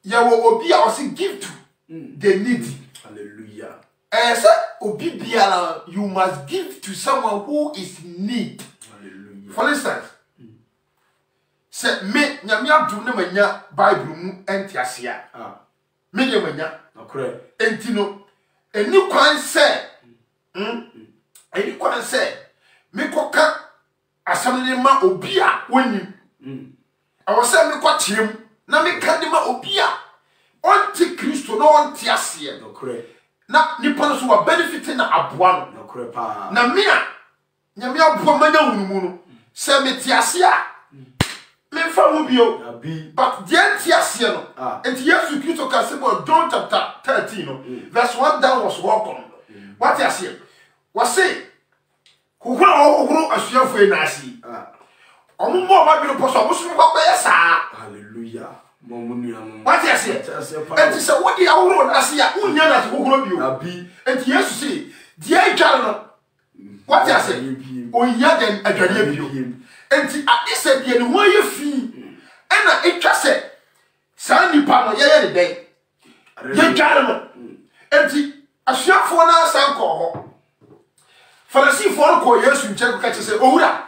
ya wo obi a wasi give to the needy. Hallelujah. Say obi biara, you must give to someone who is in need. Hallelujah. For instance, say me nyame adum na manya Bible mu entiasia. Me nye manya. Akure. Enti no eni kwan say eni kwan say me koka asamle ma obi a woni. I say me kwa chirem na me ka de ma obi a onti Kristo no onti ase. Akure. Na nipa no so wa benefit na aboa no. Akure pa. Na me a nyame aboa manya hunumu no say me ti ase a me fa wo bio. But the entiasie no. Enti Yesu Kristo ka se bo John chapter 13 no. Verse 1 down was welcome. What you say? Was say Kuhuro asuafo na asi. Omo mo ma bi no poso omo so ko be sa. Hallelujah. Mo munua mo. What you say? Enti se wo di awuro na asi a unya na se kuhuro bio. Enti Yesu say, "Dia dware no." What you say? Onya den adware bio. Enti adise die ne ho ye fi. Ena etwa se sa nipa no ye de den. Ye dware no. Enti asuafo na san ko ho. Pharisee for ko Yesu nche ka che se owura.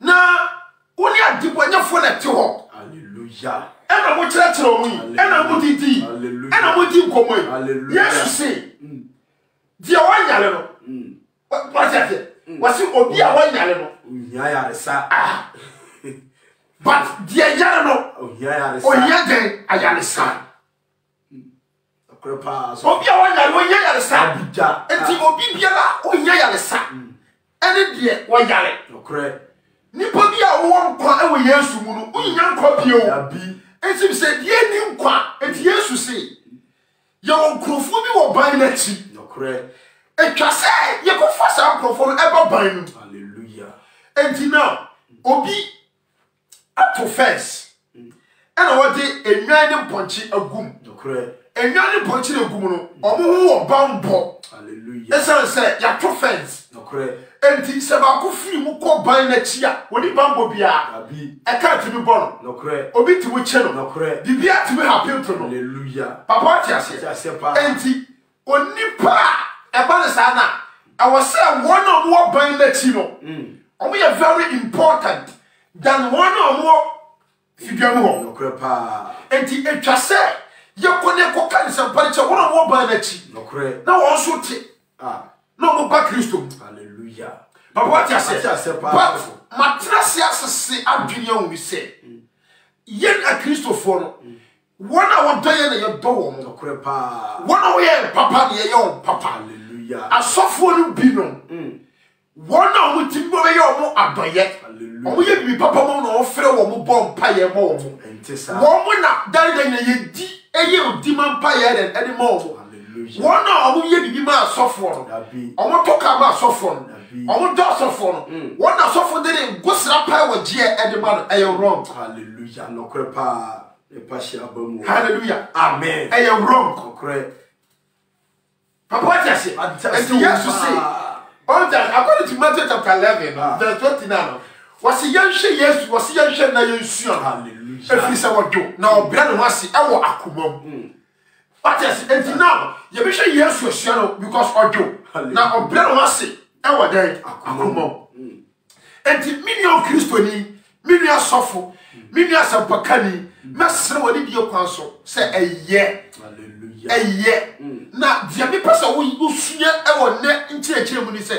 Na woni adibonyafo na te ho. Hallelujah. Ena mo kire kire omu yi. Ena mo didi. Ena mo di nkomo yi. Yesu se dia wanyale no. What you say? Wasi obi a wanyale no. Unya yaresa. But dia yare no. Unya yaresa. Onya den ayaresa. Akrepa so. Obi a wanyale onya yaresa. Abija. Enti obi biara onya yaresa. Ene die wanyale. Okre. Nipa bi a wo nkwa e wo Yesu mu no, unya nkwa bio. Abi. Enti bi se die ni nkwa. Enti Yesu se ye wo nkrofo bi wo ban na chi. Okre. Etwa se ye ko fa sa nkrofo no e ba ban no. Hallelujah. Enti now obi ato fence. Ena wo de enwan ne ponchi agum. Okre. Enwan ne ponchi agum no, omo ho wo bambo. Hallelujah. Esa se ya to fence. Okre. Enti se ba ko firi mu ko ban na chi a, woni bambo bia. Abi. E ka ti mi bon. Okre. Obi ti wo che no. Okre. Bibia ti mi happy to no. Hallelujah. Papa ti ase. Enti onipa e ba ne sa na. I was say one of more ban na chi no. Omo ye very important than one or more figure mo. Okre pa. Enti etwa se ye kone ko kan se pariche one of more ban na chi. Okre. Na won so ti. No mo ba Kristo. Hallelujah. Papa what you say? But matrasi asese adwene wu se. Yen a Kristofo no. One a wodo ye na ye do wo mo. Okre pa. One a ye papa na ye yo papa. Hallelujah. Asofo no bi no. One a wo timbo be ye omo adoye. Hallelujah. Omo ye bi papa mo no ofre wo mo bom pa ye mo mo. Entesa. Wo mo na dan na ye di eye odi man pa ye den ene mo mo. Hallelujah. One a omo ye bi ma asofo no. Omo toka ma asofo no. Omo do asofo no. One asofo de go sra pa wo je ede ma no wrong. Hallelujah. No kre pa e pa shi abamu. Hallelujah. Amen. Wrong. Okre. Papa what you say? And yes to say. On that according to Matthew chapter 11 verse 29. Was he yanshe yes was he yanshe na yensuan. Hallelujah. If he say what do. Now bra no wasi e wo akomam. What you say? And now you be sure yes suan because ojo. Now bra no wasi e wo den akomam. And million Christiani, million sofo, million sampakani, mesre woni die kwan so say eye. Hallelujah. Eye. Na dia me pesa wo usua e wo ne nchirechire mu ni say.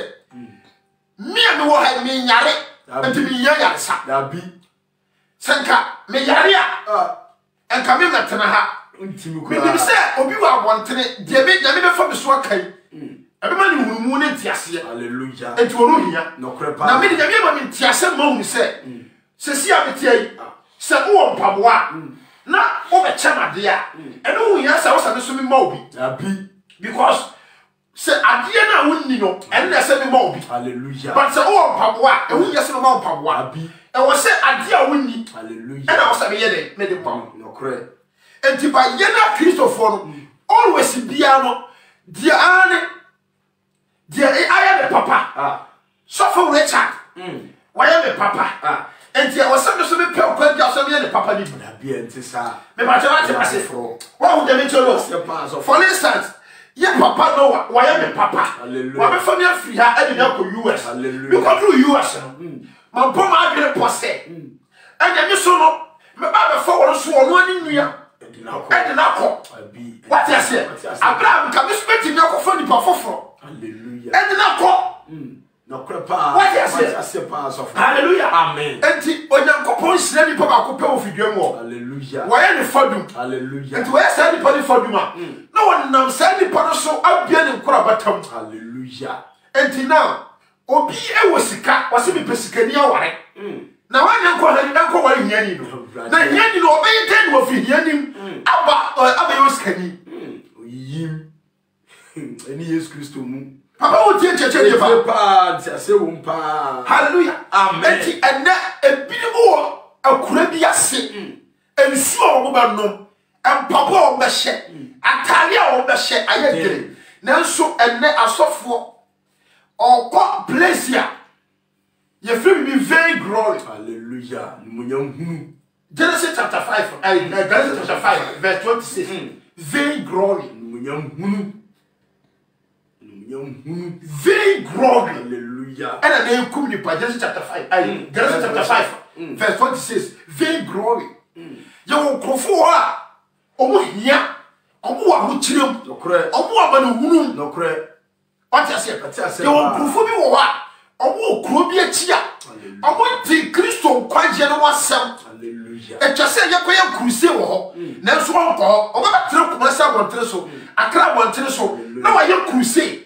Me a me wo ha me nyare. Enti me yare sa. Dabi. Senka me yare a. Enka me metena ha. Ntimi ko. Me nim say obi wa abontene dia me nyame be fa me so akai. Ebe ma ni hunumu ne ntiase. Hallelujah. Enti wo no hia. No krepa. Na me de nyame ma me ntiase ma hu say. Sesi a metie yi. Se wo mpaboa. Na wo be chamade a. Eno hu hia say wo sa me so me ma obi. Dabi. Because se adie na wonni no en na se me ma obi. Hallelujah. But se wo mpaboa e hu hia se me ma mpaboa. Dabi. E wo se adie a wonni. Hallelujah. En na wo sa me ye de me de pam. No kre. Enti ba ye na Kristofo no always bia no dia ane dia I am a papa. So for Richard. Why am a papa? enti e wose no so me pe okwa dia so me ne papa ni na bi enti sa me ba te ase fro wa hu de me cholo for instance ye papa no wa ye me papa wa me fa me afri ha e de na ko US me ko do US no ma bo ma adwene pose enya mi so no me ba be fo wo so ono ani nua e de na ko what you say Abraham ka me speti me ko fo ni pa foforo hallelujah e de na ko no krepa what you say hallelujah amen enti onyankopon sira ni pa ba ko pe ofidua mu hallelujah wa ye ne fadum hallelujah enti wa sa ni pa ni fadum na wonam sa ni pa no so abia ni nkora batam hallelujah enti na obi e wo sika wase bi pesikani aware na wanya nkwa na nkwa ware hiani no na hiani no obey ten wo fi hiani aba yo sikani yim eni Yesu Kristo mu papa wo tie cheche de pa ase wo mpa hallelujah amen enti ene ebini wo akura bi ase ensu o ba no empabo o be hye atale o be hye ayegere nanso ene asofo okọ place ya ye free me very glory hallelujah munyam hunu Genesis chapter 5 Genesis chapter 5 verse 26 very glory munyam hunu very glory hallelujah and then come ni Genesis chapter 5 Genesis chapter 5 verse 26 very glory ye wo krofo a omo hia omo wa ho kirem nokre omo aba na hunu nokre what you say ye wo krofo bi wo ha omo okro bi achia omo ti Kristo kwaje no wasem hallelujah e twese ye koye kruse wo ho na so onko omo ba tere kuma sa bontere so akra bontere so na wa ye kruse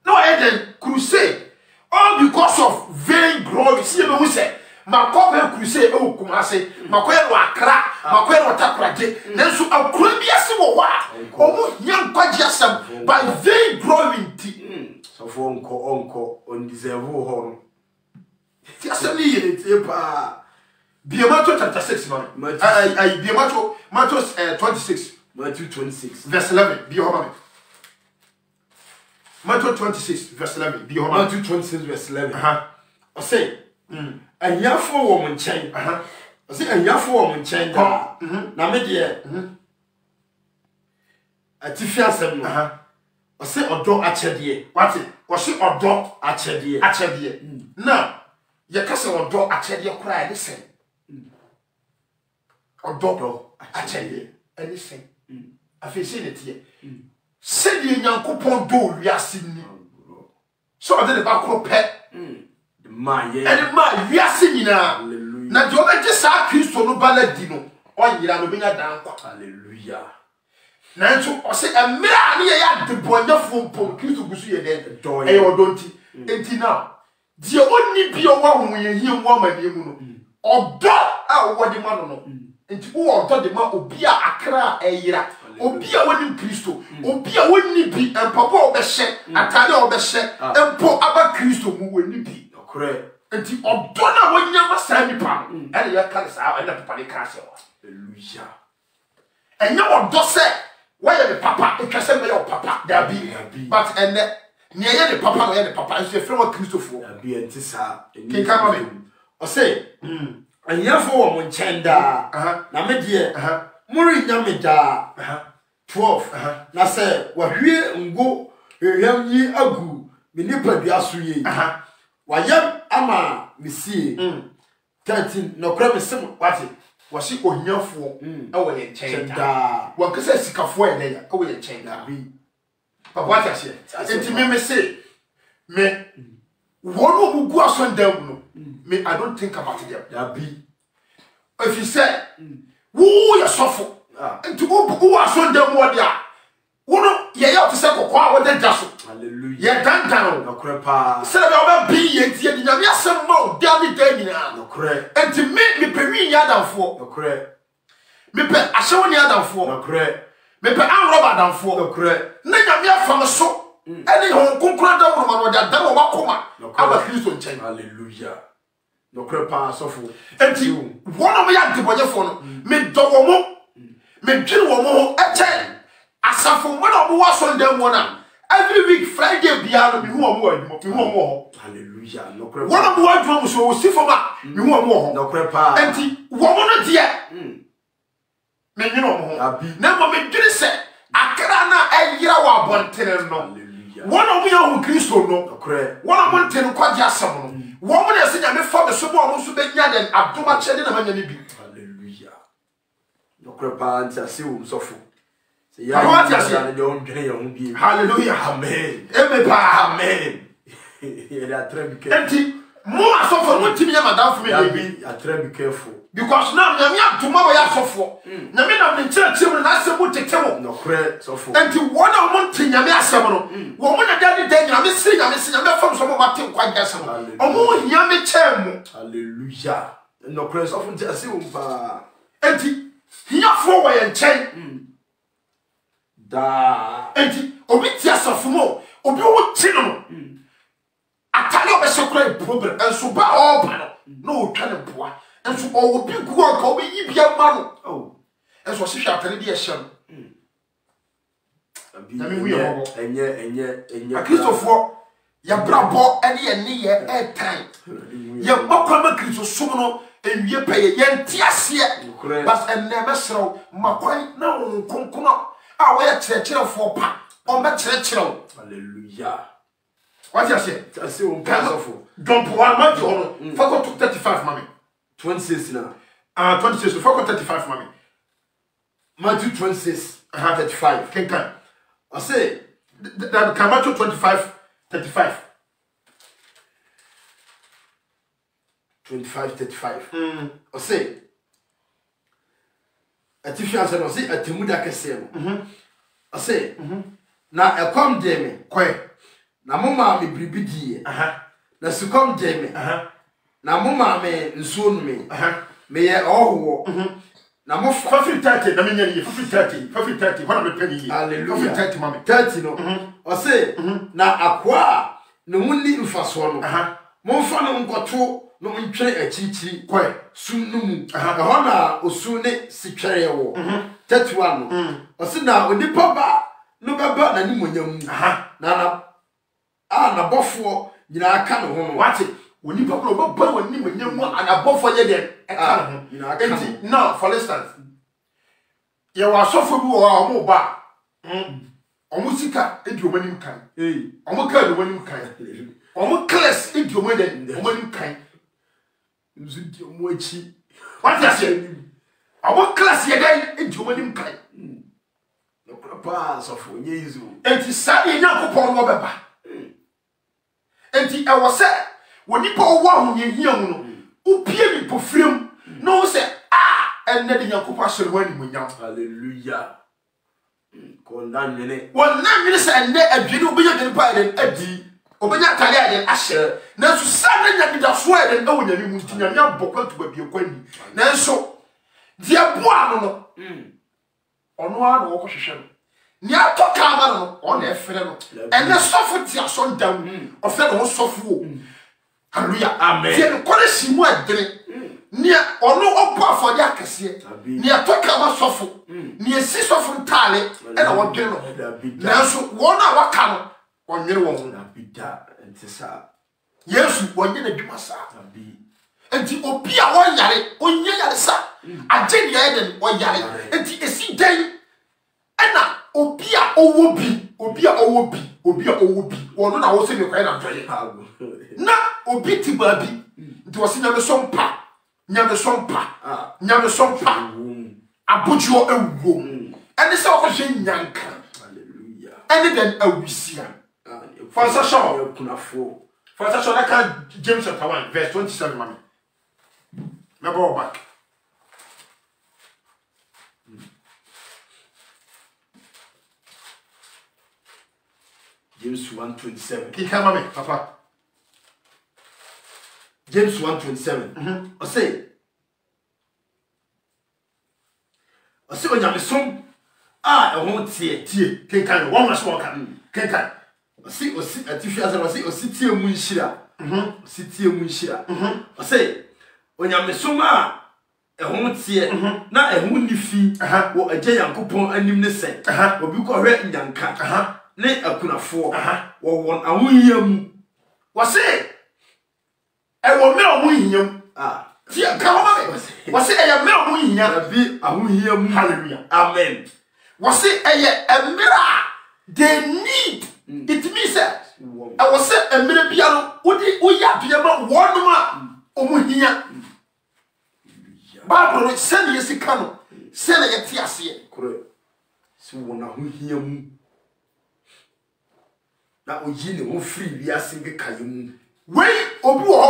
no eden crusade all because of vain glory see me who say makobe crusade e Kumase makoye no akra makoye no takraje nanso akura bi ase wo wa omo nya nkwaje asem by vain glory nti so for onko on deserve ho no ti asem ni yele ti pa Biamato chapter 6 man Biamato Matthew 26 Matthew 26 verse 11 Biamato Matthew 26 verse 11 Biamato Matthew 26 verse 11 I say anyafo wo mo nchen I say anyafo wo mo nchen da na me de atifi asem no I say odo achede what o say odo achede na ye kase odo achede kura e listen odo achede e listen afese ne tie se die nyankopon do wiase ni so ode de ba kro pe ma ye ene ma wiase nyina na de obeje sa Kristo no baladi no onyira no benya dan kwa hallelujah na nso o se emira ne ye ya de bonyafo mpom Kristo gusu ye de e odo nti enti na die onni bi o wa hu ye hie mu amane mu no odo a wo de ma no enti wo odo de ma obi a akra eyira obi a woni Kristo obi a woni bi empabo obehye atare obehye empo aba Kristo mu woni bi nokre enti odo na wonya masa nipa ene ya ka sa ene papa ne ka se hallelujah enya odo se why the papa etwase me your papa da bi but ene ne ye the papa no ye the papa so frɛ wa Kristofo da bi enti sa ken kama me o say anyafo wo mo nchen da na me de muri nya me da 12 na se wahwie ngo ehwam yi agu me nipa dua so yi wayam ama mesie 13 no kra me sem wati wasi ohiafo e wo ye nchen da wa kasa sikafo e ne ya e wo ye nchen da bi papa wati ase enti me say me wono bugu asondam no me I don't think about them da bi if you say wo ya sofo enti wo asondam wo dia wono ye ya ofise kokwa wo da so hallelujah ye dandan no kra pa se be oba bi ye tie di nyame asem ma o dia ni da nyina no kra enti me pe wi nya danfo no kra me pe ahyewo ni adanfo no kra me pe an roba danfo no kra na nyame afam so ene ho konkura da wo ma no da da wo makoma aba Kristo nchen hallelujah no kra pa sofo enti wono me ya debonyefo no me dowo mo me dwiri wo mo ho eche asafo mo na wo wasondam mo na every week Friday biano me hu omo adwuma me hu omo hallelujah no kre one of one adwuma so si foma me hu omo no kre pa enti wo mo no de me nyino omo na mo me dwene se akra na ayira wa bontere no one of you who Christo no kre one of one ten kwaje asem no wo mo na se nya me fa me so bo omo so benya den adoma chede na manya ne bi hallelujah no kre pa ntia se wo msofo. Hallelujah. Amen. Amen. Empty. More suffer what Timmy Madame for me. I try to be careful. Because now tomorrow you suffer. Now me not in church and I say what to tell. No credit suffer. Empty one of one thing you may several. Woman a daddy day I'm missing I'm from some of my team quite guessing. Oh more yummy chair. Hallelujah. No credit often just empty. Here for way and chain. Da enti obi ti asafumo obi wo ti no atale obesokra problem enso ba oba no otwa ne boa enso obi gu anka obi yibia ma no enso hihwe atale de ehye no na me wi yobo enye Christopher ya brabo ene ye ne ye etan ye makwama Christo sum no enwie peye ye ntiase bas enne mesrew makwan na onkonkono ah we chere for pa on be chere hallelujah what you say I say on powerful don't one match on for 35 mommy 26 now 26 for 35 mommy Matthew 26 35 can I say that can Matthew 25 35 25 35 I say Atifia say no say atemuda kese no I say na ekom de me kwe na mo ma me bribi die na sukom de me na mo ma me nsuo no me me ye ohwo na mo fafi 30 na me nya ye fafi 30 wana me penny ye hallelujah fafi 30 mama 30 no I say na akwa na munni mfaso no mo mfa no nkoto no ntwe achichi kwe sum no mu ho na osu ne sitwere wo tetua no o se na onipa ba no baba na ni monyam na na bofo nyina aka no ho no wate onipa ko baba wani monyam ana bofo ye den aka no ho enti now for instance ye wa sofo bi wo omo ba omo sika edi omanim kan omo ka edi omanim kan omo class edi omanim kan nzudi omo achi what you say our class ye den edi omanim kan no papa sofo nye izu enti sade Yakobon wo beba enti e wo se wonipa wo ahunye hiam no upie ni pofrem no se enne de Yakobon asere wani munyam hallelujah ko nan nwene se enne adwene obenya de pa den adi obenya tale aden ahye nanso sade nya bida so aden e wonyame mu ntinya nya bokwantu ba bie kwani nanso dia boa no ono a no wo hwehwe no ni atoka ma no on e fere no ene sofo ti aso ndam o fere no sofo hallelujah amen ti no kore simu adere ni ono opo afode akese ni atoka ma sofo ni esi sofo ntale e na wo dwere no nanso wona waka no wonwere wo na bida entisa Yesu wonye na dwuma sa enti obi a won yare onye yare sa agye ya eden won yare enti esi den ena obi a owo bi wono na wo se me kwai na toye na obi ti ba bi nti wo se nyame sompa abojuo ewuo ene se wo hwe nyanka hallelujah ene den awisia fansa shaw kunafo fansa shaw that James chapter 1 verse 27 mama me go back James 1:27 kika mama papa James 1:27 I say onyame ehon tie kenkan one must walk kenkan osi atifia say osi tie mu nhira osi tie mu nhira I say onyame som ehon tie na ehon ni fi wo agye Yakobon anim ne se obi ko hwe nyanka ne akunafo wo won ahohiam wase e wo me ahohiam ti ka wo ma wase e ya me ahohiam bi ahohiam hallelujah amen wase e ya emira they need it means that I was say emira bia no wo ya bia ma wonum a omuhia Bible send yesika no send yeti ase correct si won ahohiam na oyi ne wo free wi ase nkeka yemu we obi wo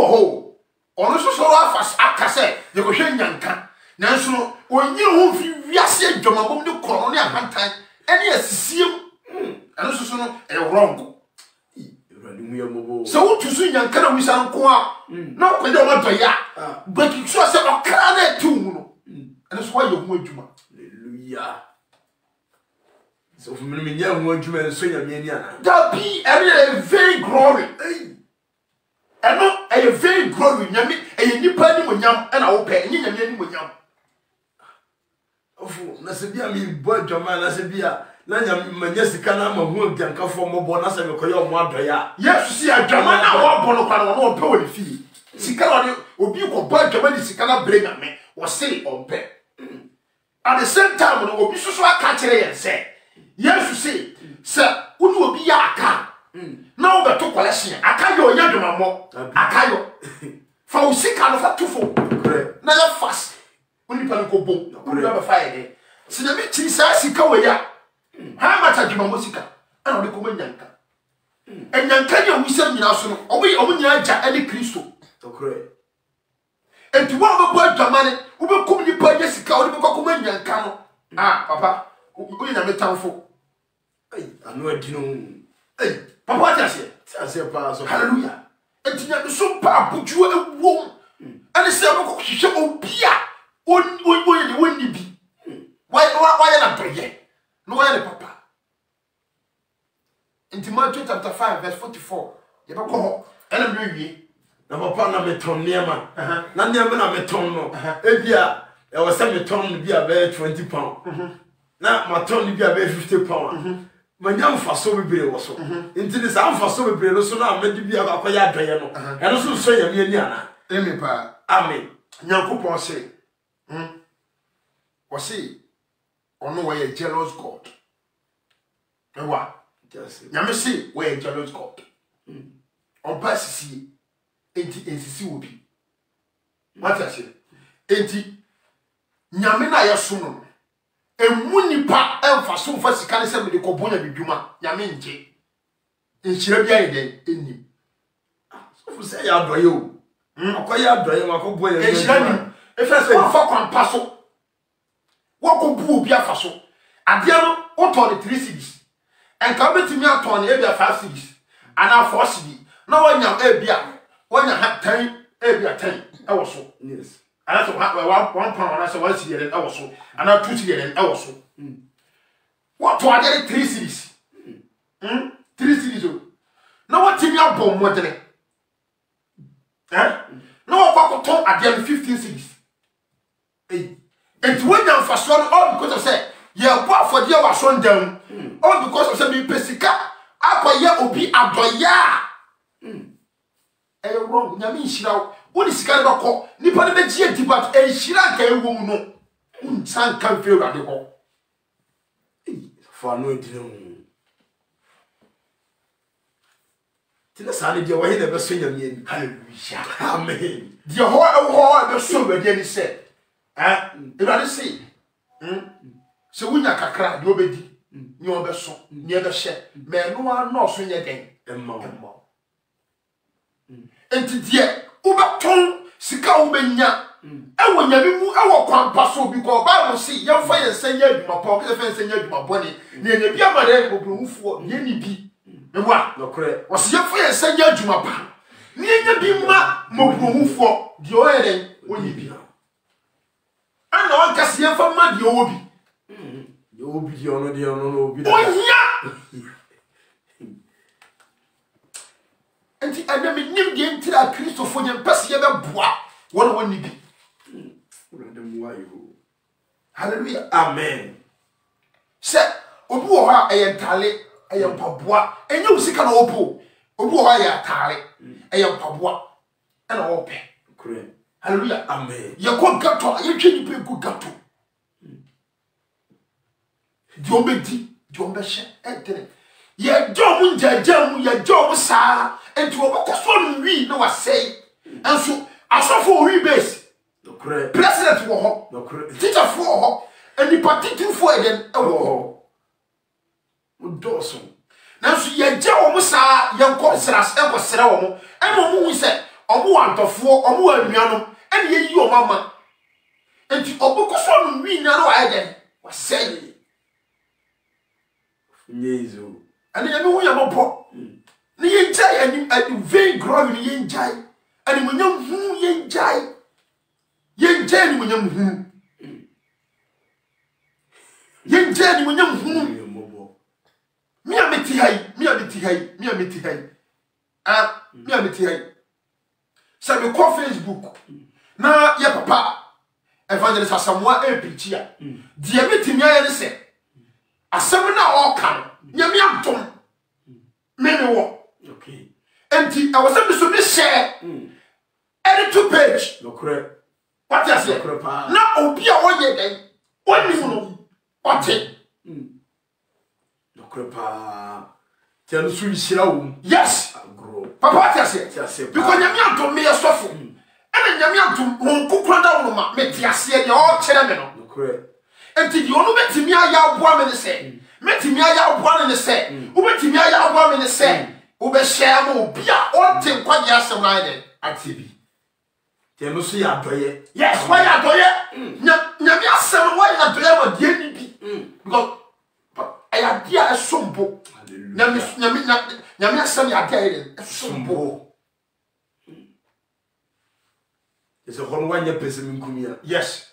ho ono so so afas akase ye ko hwe nyanka nanso no onyi ho free wi ase adwamabom de krono ne ahantan ene asisiem ano so no e wrong erade mu yamobo so wo tusu nyanka na wisa nko a na ko de o doya but you so say okra na tu mu no ene so wa ye ho adwuma hallelujah. So for me, young one, you so young, that be a very glory. And not a very glory, Yami, a new penny when yam and I'll pay any when yam. Oh, Nasabia, me, boy, German, Nasabia, Nanya, Majesticana, who can come from more bonus and Koyo Montreal. Yes, see, a German, I want Bono, no pay fee. Sicana, will be compared to many Sicana bring at me, or say on pay. At the same time, we will be so catch it and say. Yes, you see, sir, who will be aka? Now the two collection, Akayo, Yadumamo, Akayo. For sick out of a twofold. Now fast. Only Panico boom, you have a fire. So the meeting says, Sikawaya. How much are you, Mamosica? And I'll be coming Yanka. And Yankanya, we send you also, or we only have any Christo. And to one of the boy, Jamani, who will come to buy Jessica, or the Cocoman Yankano. Ah, Papa, who is a metal. I know it, you know. Hey, Papa, I say, hallelujah. And you so bad, put you a room. And the same she will be a one be. Why not pray? No, Papa. In Matthew chapter 5, verse 44, you don't go and I'm doing na papa na meton niema na niema na meton no ebia e wo se meton bia be 20 pound na maton bia be 50 pound manya mfaso bebre wo so enti ni sa mfaso bebre no so na amedi bia akoya adoye no e no so so ya mi ani ana emi pa amen nyankopon se o se ono we jealous god ewa nyame se we jealous god oba sisi enti ensisi obi mata se enti nyame na yeso no emu nipa emfaso fa sika ne se me de kobonya bidwuma nyame nje enhyira bia yeden ennim so fu se ya doye o akoya adoye makoboya enhyira ni efese fa kwampa so wakobu obi afaso ade no oto ne 3 cedis enka betimi ato ne ebia 5 cedis ana 4 cedis na wanya ebia wanya 10 ebia 10 ewo so yes ana so 1 pound ana so 1 cedi ewo so ana 2 cedi ewo so what to ade 3 cedis 3 cedis o na watimi abom modere na wakwakoton ade 15 cedis and when you for son all because of say yeah what for dear was son down all because of say me pesika akoye obi adoya wrong nyame nhira wo ni sika ne bako nipa ne begie dibat nhira ka ewo mu no unsan kan fe urade ko for no edino tina sane dia wo he na be so nyame ani hallelujah amen dia ho be so be dia ni say urade say so wunya kakra de obedi ni obeso ni ebehye me no ano so nye den emma enti die ubeton sika ubenya ewo nyame mu ewo kwampa so bi ko Bible say yemfa yensanya adwuma pa ke fe yensanya adwuma bone na enya bia mare obrohufo ye ni bi ewa nokre wo se yemfa yensanya adwuma pa na enya bi ma mobrohufo die oyeren woni bi ana wanka se yemfa ma die owo bi obi di ono no obi ohia enti adame nim die ntira Kristofo nye mpese ye beboa woni bi urade mu ayo hallelujah amen se obi wo ha eyentale eyempaboa enye usika na opo obi wo ha ya tale eyempaboa na ope correct hallelujah amen ye ko gato ye twa ni pe ko gato diomedi diombehye entene ye dom njajam ye dom saa enti obokoso no wi na wasei enso asofo wi base correct president wo ho correct teacher fo ho eni partition fo eden e wo ho udoso nanso ye je wo saa ye nko sras e ko sra wo mo ene wo mu se omo antofo omo anuanom ene ye yi o mama enti obokoso no wi na no wa eden wasei Yezo. And you know, you're not ni yenjai and vain growing ni yenjai and when you yenjai yenjai when you yenjai when you me ameti hai me ameti hai me ameti hai me ameti hai so me call Facebook na ya papa evangelist Asamoah preacher die metimi aye se asem na o kan nyame atom me wo okay enti I was able to share edit to page no correct what you say na obi a woye den oni mu no ote no correct tell so yira wo yes agro papa what you say because nyame atom me yesofo ene nyame atom won kokura da wo ma me tiase de o kire me no correct enti di onu betimi aya aboa me ne se metimi aya aboa ne se wo betimi aya aboa me ne se wo be share mo bia o te kwade asem na ide atibi tell so ya doye yes why ya doye nyame asem why ya doye ma die ni bi because aya dia esombo nyame asem ya dia ide esombo ese hono wanya pesem nkumia yes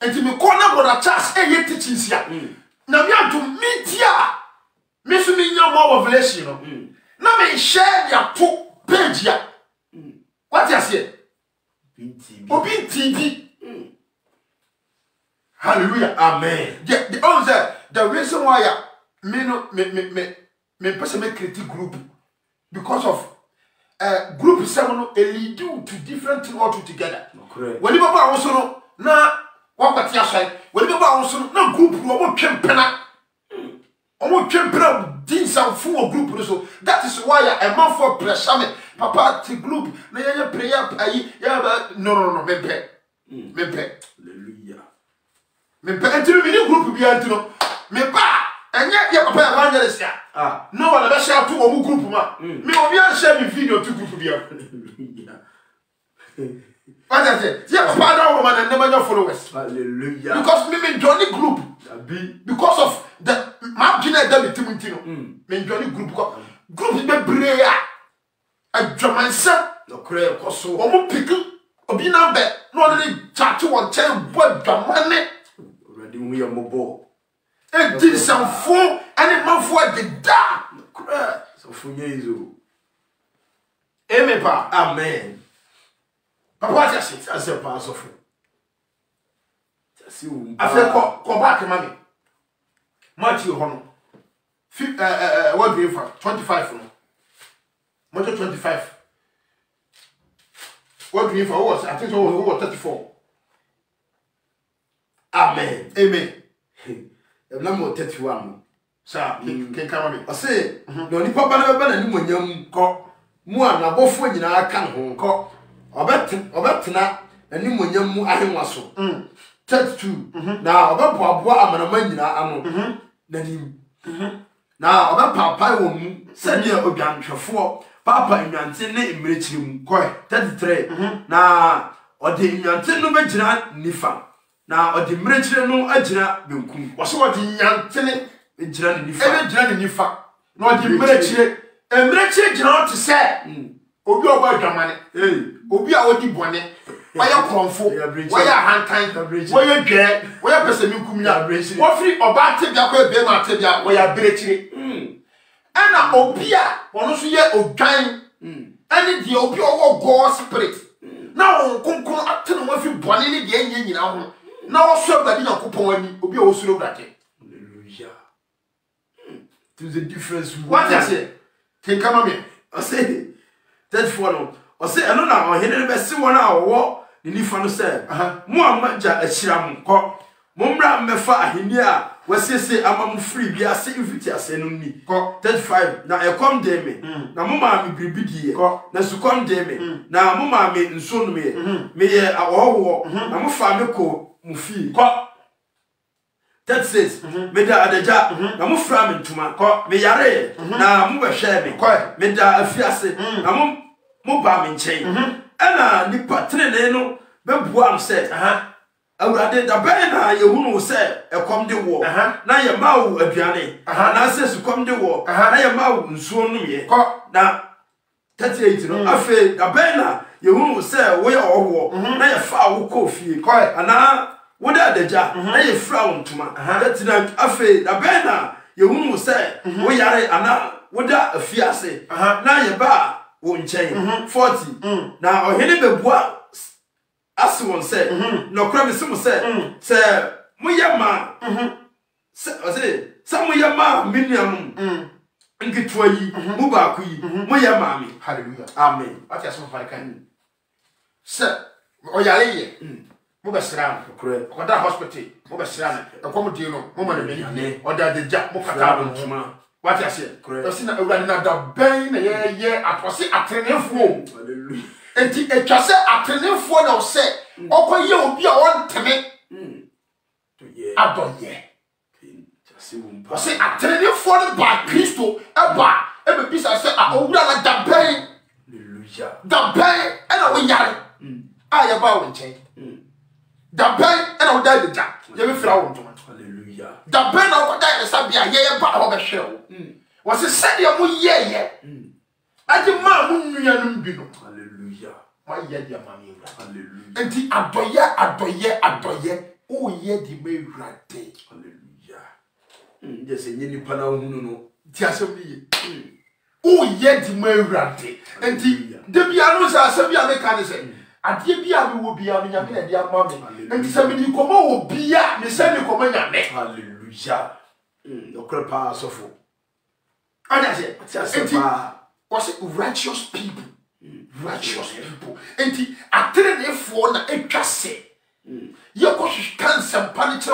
enti me kona brother Charles eye teachings ya na me antum media me so me nya more revelation no na me share ya to page ya what you say obi TV hallelujah amen the reason why ya me no me person me create group because of group 7 a lead to different thing all together correct when you go also no na wakati asai when you go also na group no mo twempena omo twempena dinsanfo group so that is why a man for pressure me papa the group na ya prayer ayi ya no me pay hallelujah me pay until me group bi antino me ba enye ya papa evangelist ya no wala be share to omo group ma me obi an share me video to group bi hallelujah what I say yeah papa don't woman and never your followers hallelujah because me join the group because of the my gina that me timintino me join the group because group be prayer adwamansa no correct koso omo pick obi number no only chat one chain boy dwamane already we are mobile e din sanfo ani manfo de da correct so funyezo amen pa amen papa just as a pass of just you after come back mami Matthew hono what do you for 25 no Matthew 25 what do you for was I think so was 34 amen na mo 31 sa ken kan mami I say no ni papa na beba na ni monyam ko mu anabofo nyina aka ho ko obetena ani monyam mu ahenwa so 32 na obeboaboa amanama nyina ano na nim na obepapa wo mu sani odwanhwefo papa nwanti ne imrekiri mu ko 33 na ode nwanti no begina nifa na ode imrekiri no agina benkum waso ode nwanti ne ejira ni nifa ejira ni nifa na ode imrekiri gina o te se obi obo adwamane obi a odi bone waya kromfo waya hantan waya dwe waya pesemi nkumya wo free oba tebia ko ebe ma tebia waya brechire ana obi a wono so ye odwan ani die obi owo God spirit na won konkon atene wo fi bone ni die nyina ho na wo so badi yakopon ani obi a wo suro brate There's a difference. What I say? Can come on me. I say that's for no. I say I don't know. I hear the best one hour. The new fan said, Muammaja a sham cock. Mumbra mefa ahinia. Was say I'm free. Be a say if it's a me. 35. Now I come de me. Now Mumma me bribidi. Now so come de me. Now Mumma me in son me. Me a war. Now Mufa me ko mufi. 36. Me da adeja. Now Mufra me tuma. Me yare. Now Mumba share me. Me da afiase. Now Mumba me chain. Ana nipa trene no bebua am say awurade da ben na yehunu say ekom de wo na ye mawo aduane na say su kom de wo na ye mawo nsuo no ye na 38 no afi da ben na yehunu say wo ye owo na ye fa wo kofie ana wo da daja na ye fra wo ntuma that afi da ben na yehunu say wo yare ana wo da afiase na ye ba won chain 40 na ohene bebua aswon say no kra me sim say moyama say moyama miniam ngitwa yi mu ba ku yi moyama mi hallelujah amen ati aso fa kan say oyale ye mo be sram ko da hospital mo be sram e ko mo di no mo ma ne o da de ja mo kata do ntuma. What I say? Correct. You see, na da ben na ye atwase atrenefo. Hallelujah. Enti etwase atrenefo na o say okoye obi a won teme. To ye. Adoye. O say atrenefo na ba Kristo e be bisa say owura na da ben. Hallelujah. Da ben e na wo yare. Aya ba wo nchen. Da ben e na wo da de ja. Ye be fra wo ntoma. Hallelujah. Da ben na wo da sabia ye ba ho be hwe. Was a said ya mu ye adi ma mu nua no bi no hallelujah ma ye dia ma mi hallelujah enti adoye o ye di me wrate hallelujah just enye ni pana hunu no ti asem ni ye o ye di me wrate enti de bia no sa asem bia me ka ne se ade bia me wo bia me nya me dia ma me enti se me di komo wo bia me se me komo nya me hallelujah okra pa sofo. And I said, was it righteous people? Righteous people. And the attorney for a casse. You can some panic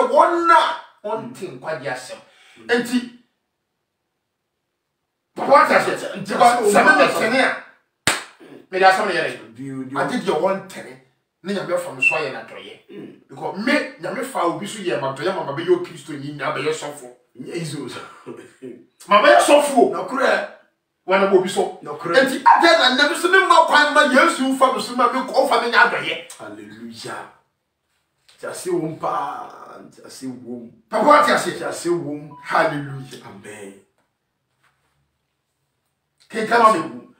one thing quite yes. And the what I said, I did your one tenant. Never from Sway and Atoye. Because me, Yamifa will be so young, but Yamma be your kiss to you, now by your sofa. Jesus. Mamma so full, no correct. When I will be so no correct. And I never seen him more crime by years you from the summer milk off and another yet. Hallelujah. Just see womb, just see womb. Papa, just see womb. Hallelujah. Amen. Can come on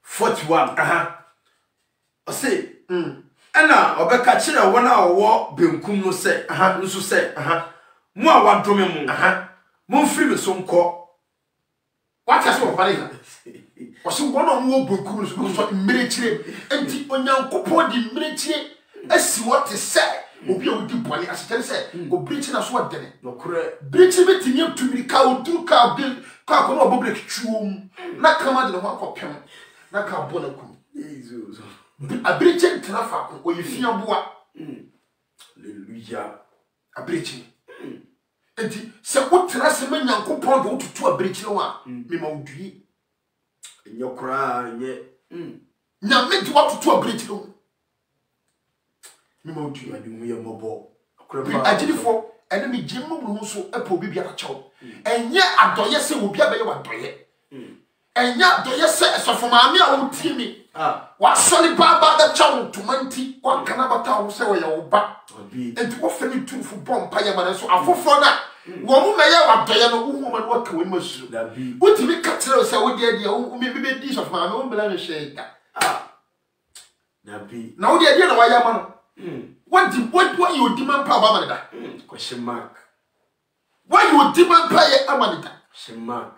41. I say, and now, or back catching a 1 hour walk, Benkum no say, no say, more what drumming, moon free with some call. What has one body? Or some one or more Benkum so military, empty on young couple the military, as what is said, will be able to body as I said, go breaching us what then. No correct. Breaching it in you to be cow, do cow bill, cow, public chum, not come out of the one for pen, not cow bonacum. Jesus. A breaching traffic where you feel what? Hallelujah. A breaching. And so what Trasman young coupon go to a breaching one? Mimo do ye. In your cry, yet. Now make what to a breaching. Mimo do you, and you are mobile. I did it for enemy Jim Musso, a poor baby at a child. And yet, I do yes, will be a better one by it. And yet, do yes, so for my old team. What solid baba that child to Monty, what can I tell say your back? And to offer you two for bomb payment, so I for that. One may have a woman what can we must be. What to be cut us out the idea who may be this of my own blood shade. Now the idea of why I'm what you demand power? Question mark. Why you demand pay a money? Question mark.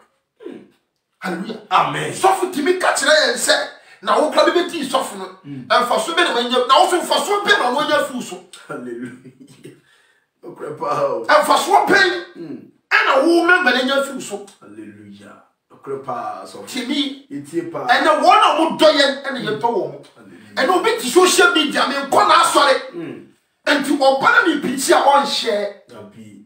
Hallelujah. Amen. Suffer to me catch and say. Now, can be tea soften and for so many when you're also for so many when you're full. Hallelujah. And for so penny, and and a woman Belenya Fuso. Hallelujah. Okrepa so. Timmy, Etiepa. and the one of Doyen and your toe. And no bit social media, I mean, corner sorry. And to open me picture on share. Be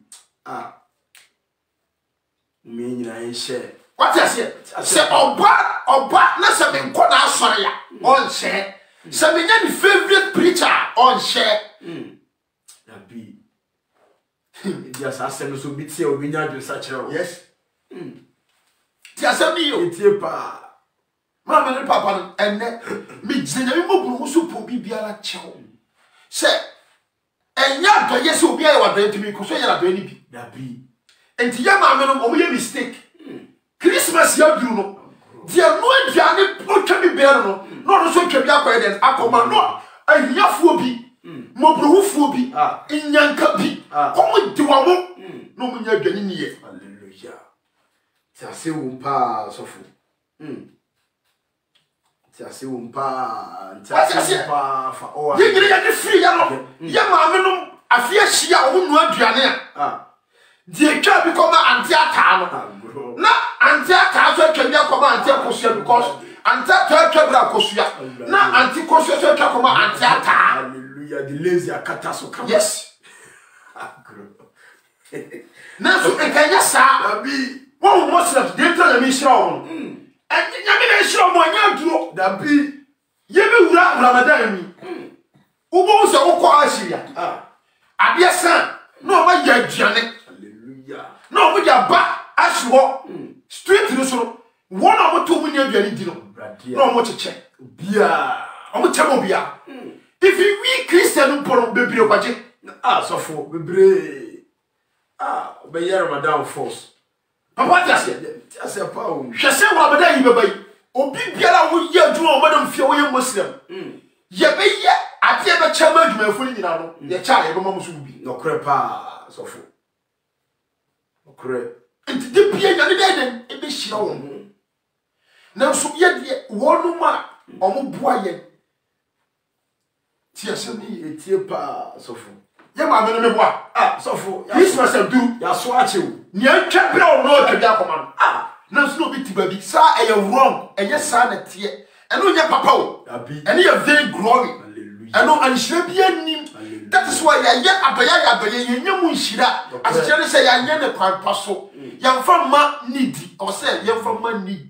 me I share. What I say? Say, Oba, let's have been corner sorry on share. Some favorite preacher on share. Be. Yes, I said, so be here, we not do such a yes. Tiasami, Etiepa. Mamma and Papa, and me, Zenemo, who support Bibiala Chow. Say, and yet, yes, will be our day to me, because I are doing it. That be. And the young man, only a mistake. Christmas, you know. Dear, no, Johnny, what can be better? Not also can be acquired and Akoma, no, and Yafubi, Mobrufubi, in Yankabi, come to our no, when you're getting here. Hallelujah. Tiase umpa sofu. Tiase umpa. Tiase umpa fa oa. You get free, young man, I fear she won't know Diana. Dear Chap become Antiata. Na Antiata can be a command Antia because Antia Cabra Cosia. Na Anticosia come Antiata. Hallelujah. The lazy Akataso. Yes. Now, so can you say, one Muslims, they tell me strong. And you show my young that be you Ramadan. Who was a Oko Asia? I dear son, no, my young Janet. Hallelujah. No, with your back as you walk straight to the soul. 1 or 2 million years, no much a check. Bia, I'm a Chamobia. If you be Christian, put baby or budget. So for Bebre. By Ramadan force. Papa, that's a pound. She said, Ramadan, you baby. O Bibiala will yell to a madam Fioya Muslim. Ye be yet, I never challenge my foot in our child, a moment will be no crepa, so for. No crep. And the Pia Yanni, it be shown. Now, so yet, one man, or more boy. Tears me, a tear so for. Yamma, what? So for Christmas and do, ya swatch you. Near champion, no, to the command. No, no, bit baby, sir, and you're wrong, and your son at tear, and on your papa, and you're very glory. And no, and she be a name. That is why I yet Abaya, you Shira, as Jerry say, I am a prime parcel. Young from ma needy, or say, young from ma needy,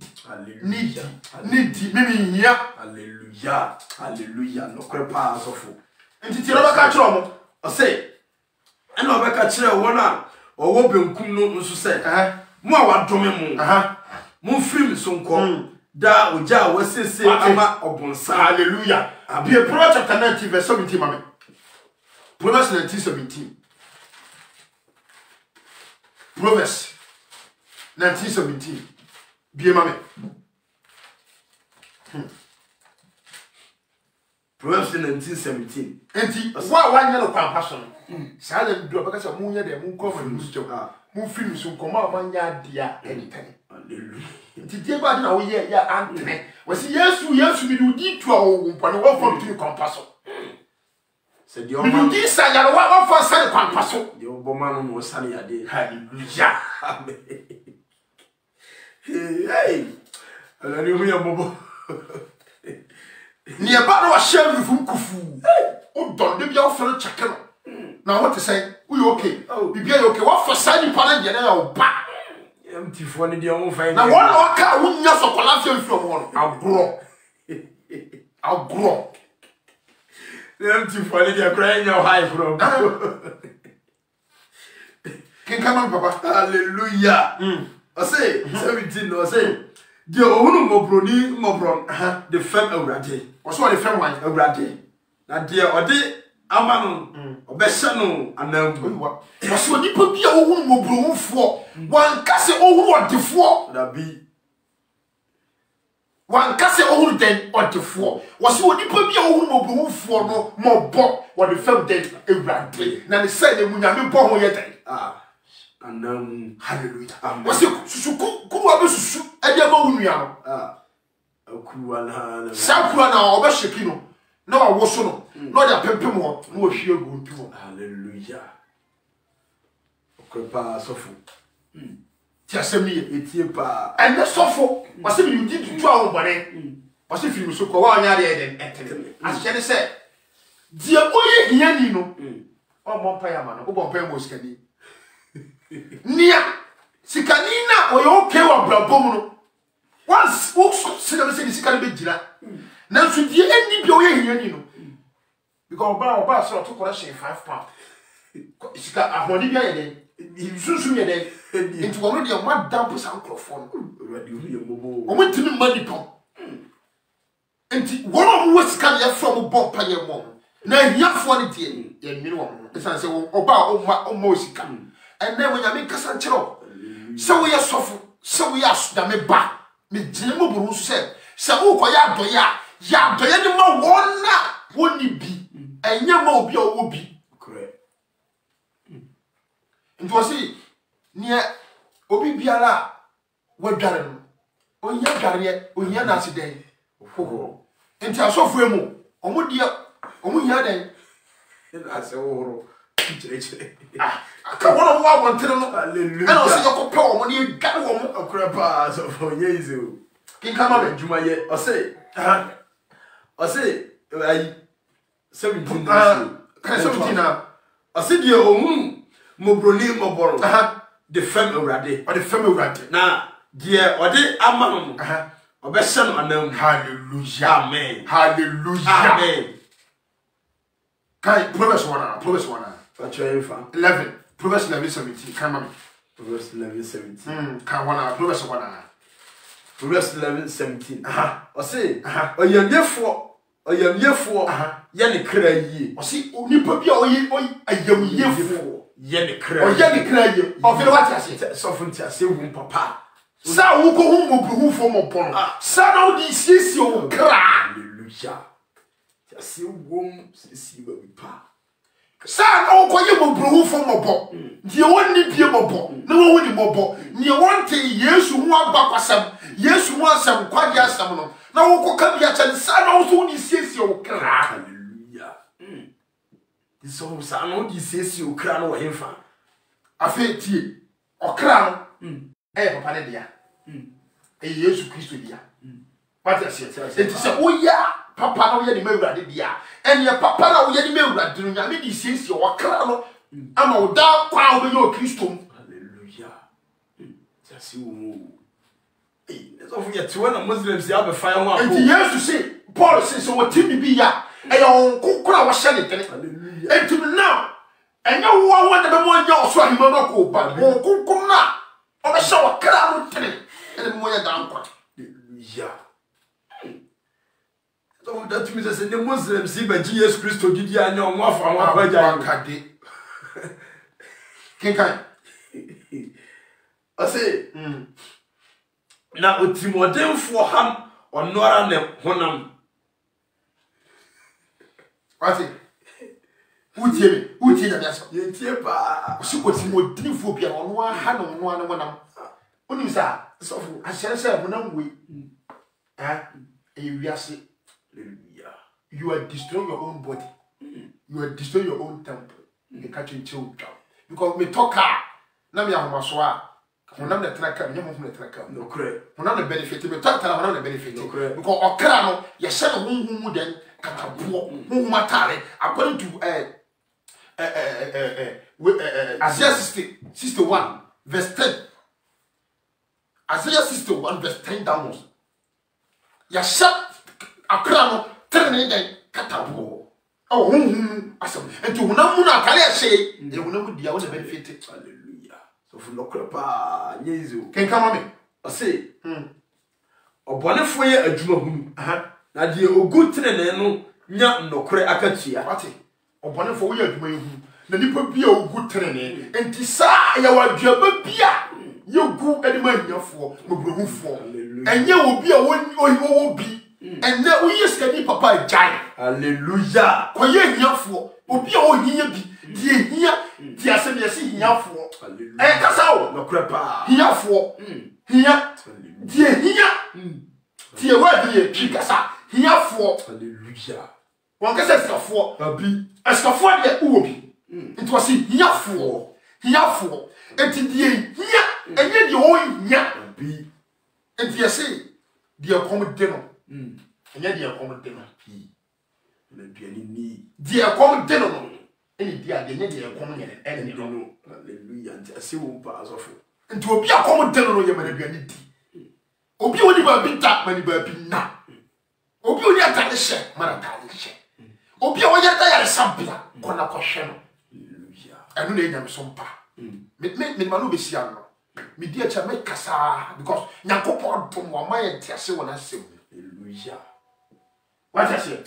needy, meaning here. Hallelujah, hallelujah, no crepa so for. And it's never catch on. I say, and I'll back at chair one or whooping Kuno to say, more what domain, moon film soon call. Da uja wasi say ama obonsa. Hallelujah. Be a Proverbs chapter 19 verse 17, mommy. Proverbs 19:17. Proverbs 19:17. Be a mommy. Proverbs 19:17. Enti one year of compassion. Silent do because of moon there moon come and lose job. Moon film soon come out one yard dear anytime. Hallelujah. Today, but now we are Anthony. Was yes, we do need to our one from to compassion. Said the only this I one for Sunday compassion. The old woman was sunny a day. Hallelujah. Hey, hallelujah, Bobo. Near Bado was sharing from Kufu. Oh, don't leave your fellow checker. Now, what to say? We okay. Oh, be okay. What for Sunday Palan General back? Empty for the own fine. Now, one of our wouldn't just for Colassian from one. I'll grow. I'll grow. Empty for the crying your high from. Can come on, Papa. Hallelujah. I say, 17, I say, the owner Mobroni, Mobron, the femme already. What's what the femme wine already? Now, dear, or de Amano, or Bessano, and then what? What's what you put your own Mobron for? One castle over the four. That be one castle over then or the four. What's what you put your own Mobron for no more bob what the femme did every now they said they would not be born yet. And then hallelujah. What's it? Susu, and your own young. Sakuana or Bashakino. No, I was so not a peppermint, no, she'll go to. Hallelujah. Crepa so full. ti asemi etie pa ene sofo wase mi di tutu a wo bone wase film so ko wa nya de entene ahyene se die oye hiani no o bompa ya ma no o bompa mo sikani nia sikani na oyo ke wa brabom no once wo sikani se sikani be gira na so die eni bi oye hiani no because oba so to correction 5 pound sika ahoni bia ye den susu ye den enti wono de ma damp san microphone radio ye momo o mo timi mani pon enti wono mo sika ye from bompa ye mo na hiafo ne de ye nwini wo mo esan se oba o ma sika and then when you kasa nchero so we asofo so we asda me ba me gine mo buru se wo ko ya doya ni ma wona woni bi enya ma obi owo bi correct nto si ne obi biara wadware no onya dware onya na asiden hoho enti asofo emu omo dia omo nya den na se hoho chire aka wona wo abontere no hallelujah ana se yokope omo ne dware wo mo okra pa so for years o kinka ma be juma ye o say ai 17 days kan 17 na o say die ohun mo broni mo boro the fam urade o the fam urade na die o de ama no o be hye no anam hallelujah amen hallelujah amen kai Proverbs 1 Actually, 11 Proverbs 11:17 come on Proverbs 11:17 kan wana Proverbs 1 Proverbs 11:17 o say oyamyefo ye ne kra yie o si onipa bia ayamyefo ye ne kra yie o feel what you say so funti ase wu papa sa wo ko hu mo bruhufo mo pon sa na odi sisi o kra hallelujah ase wu sisi ba pa sa na wo ko ye mo bruhufo mo bo die woni bie mo bo na wo woni mo bo ne wonte Yesu hu aba kwasam Yesu hu asam kwagi asam no na wo ko ka bia chan sa na wo so ni sisi o kra hallelujah so sa na odi sisi o kra no wo hemfa afi tie o kra no papa ne dia Yesu Kristo dia what is it say oya papa na oya ni mewurade dia ene papa na oya ni mewurade no nyame di siesie o kra no ama o da kwa o be yo Kristo hallelujah just you so for yet when Muslims they have a fire one and Yesu say Paul say so what timi bi ya e on kokora wo hye ne tene hallelujah and to now enya wo wo de be mo nya oso ahima no ko ba wo kokon na o be hye wo kra no tene ene mo nya dan kwa hallelujah so that means that the Muslims see by Jesus Christ to give anya on wa fa wa baja kade kinkai I say na otimodemfo ham onora ne honam wati utie na biaso ye tie pa o si otimodemfo bia ono aha no ono ana wonam onim sa sofu ahyere se honam we wiase hallelujah you are destroying your own body you are destroying your own temple you catch in chill because me talka na me ahomaso a honam na traka me mo na traka no kre honam na benefit me talk tara honam na benefit because okra no ye hye no honhum mu den katabo honhum atare according to Isaiah 61 verse 10 Isaiah 61 verse 10 downwards ya hye akra no trene den katabo honhum asem enti honam mu na akare hye e honam dia wo na benefit hallelujah so for no kre pa nyezo ken kama me I say obonefo ye adwuma hunu na de ogu trene no nya nnokre akatua ate obonefo wo ye adwuma hu na nipa bia ogu trene enti sa ya wadwaba bia ye gu adima hiafo mobrohufo enye wo bia wo bi enne wo yeskani papa jai hallelujah ko ye hiafo obi a wo hiya bi die hia die asem ye si hiafo hallelujah kasa wo nokre pa hiafo hia die hia die wa die twikasa hiafo hallelujah won kasa skafo abi skafo de uwo bi nti wasi hiafo enti die hia enye de o nya bi enti yesi de kom de no enye de kom de no bi na duani ni de kom de no eni de ade enye de kom nyene eni no hallelujah enti ase wo pa asofo enti obi akom de no ye ma na duani di obi oni ba bi ta ma ni ba bi na obi oni atale hye ma na atale hye obi o ye da yare sampia kona ko hwe no hallelujah enu na enyam so mpa me ma no be sia no me dia cha me kasa because nyankopon dom wa ma ye tiase wona sem hallelujah what I say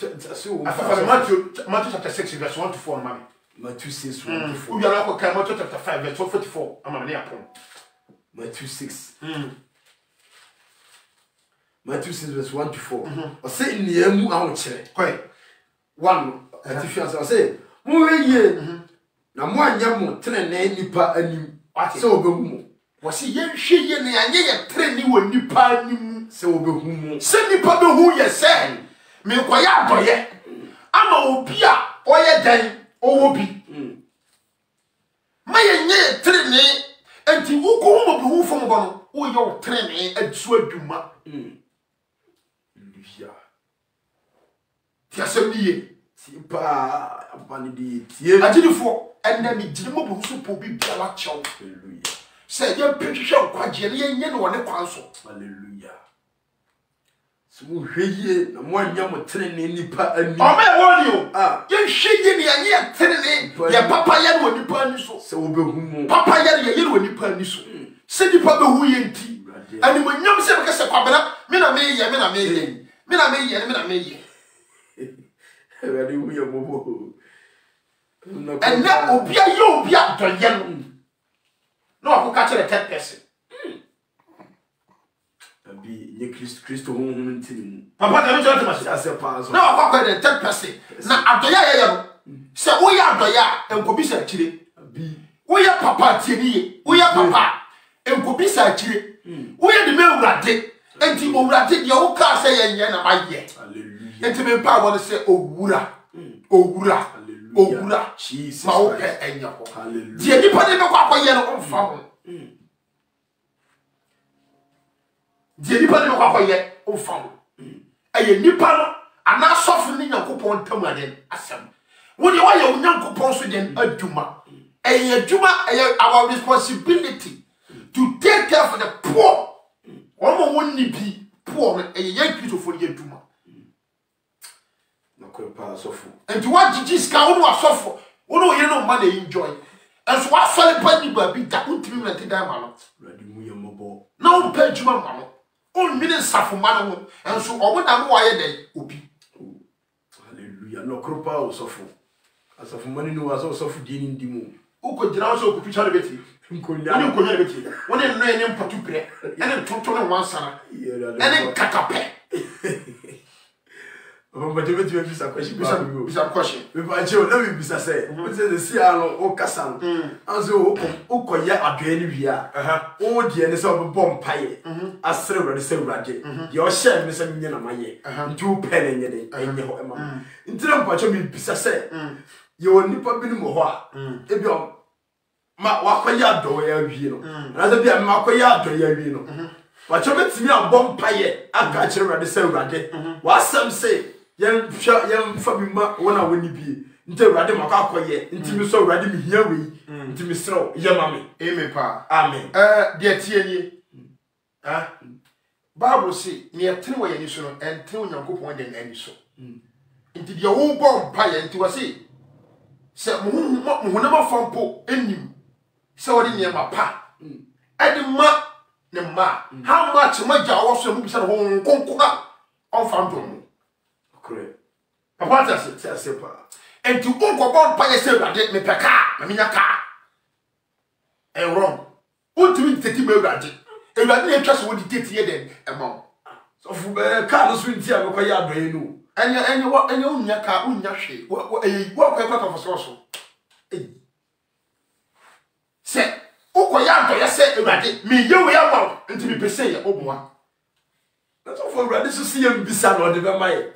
Matthew chapter 6 verse 1 to 4 mama Matthew 6 1 to 4 we are not Matthew chapter 5 verse 44 amama ne apon Matthew 6 Matthew 6 verse 1 to 4 o say niamu awo kire kwai 1 atifiansa o say mo weye na mo anya mo tenene nipa anim se obehu mo wo say ye hwe ye ne anye ye treni wo nipa anim se obehu mo se nipa behu ye se me koya adoye ama obi a oye dan owo bi ma ye nye treni enti wo ko mo behu fo mo no wo ye o treni adu adwuma Tiasem niye tipa abani di tie agidifo enne mi gidi mo bu so po bi biala chew hallelujah se ye pehwehwe kwaje ne ye nye ne wone kwanso hallelujah so mo hweye na mo anya mo trene nipa ani o me woni o ye hweye ne anye ye trene ye papa ye ne woni pa ani so se wo behu mo papa ye ne woni pa ani so se nipa behu ye nti ani mo nyam se be kese kwabena me na me ye me na me ye me na me ye me na me ye ready we are bobo and now obia yo obia do ye no akọ kire third person abi ye Christo honhom ntini papa da me jọ te ase pa so na akọ kire third person na adoya ye no se wo ya adoya enkobi sa kire abi wo ya papa tieniye wo ya papa enkobi sa kire wo ya de me urade enti urade de wo ka se ye nye na maye hallelujah enti me pa wo se owura Jesus ma wo pe enya ho hallelujah die nipa de be kwa akoye no omfa ho die nipa de be kwa akoye omfa ho eye nipa no ana sofu ni Nyankopon tam ade asem wo de wa ye Nyankopon so den adwuma eye adwuma eye our responsibility to take care of the poor omo wonni bi poor eye yan Christopher ye adwuma pa sofu enti wa jiji ska wo no asofo wo no ye no ma na enjoy enso wa fale pa ni ba bi da untimi na ti da ma no ready mu ye mobo na wo pa adwuma ma no on mini safo ma no enso o mo na no wa ye den obi hallelujah no kropa o sofu asofo mani no wa sofu di ni ndimu uko jira so ko picha beti nkonya beti woni no ye ne mpatu pre ene tonto ne wansana ene kakape but you will be some question. Bisa question. If I show, let me be say. What is the Siano or Cassan? And so, Okoya are doing via. Oh, dear, and so bomb pie. As silver, the silver day. Your share, Miss Amina, my year. 2 penny a day. And your mamma. In terms of me, Bisa say. You will nip up in Moha. If you're Makwaya do ya vino. Rather be a Makwaya do ya vino. But you met me a bomb pie. I catch her at the silver day. What some say? Yam fabima wona woni bi nte urade maka akoye ntimi so urade mi hia we ntimi sro yamame amen pa amen de tie ni Bible say ne etene wo yani so no ente Onyankopon de ani so nti de wo bom pa ye nti wo se muhuna ma fampo enim se wo de ne ma pa edi ma ne ma how much ma ja wo so mu bi se ho nkonkona on fampo correct papa tase pa enti unko bon pa ye se urade me peka ma minya ka wrong untimi teti me urade urade ne twa so wo dictate ye den ema so fu ka no so nti a me kwa ya adoye no enya unya ka unya hwe wo kwa so se uko ya adoye se urade me ye we ya ma enti me pese ye oboa na so for urade so si ye mbisa no de be mai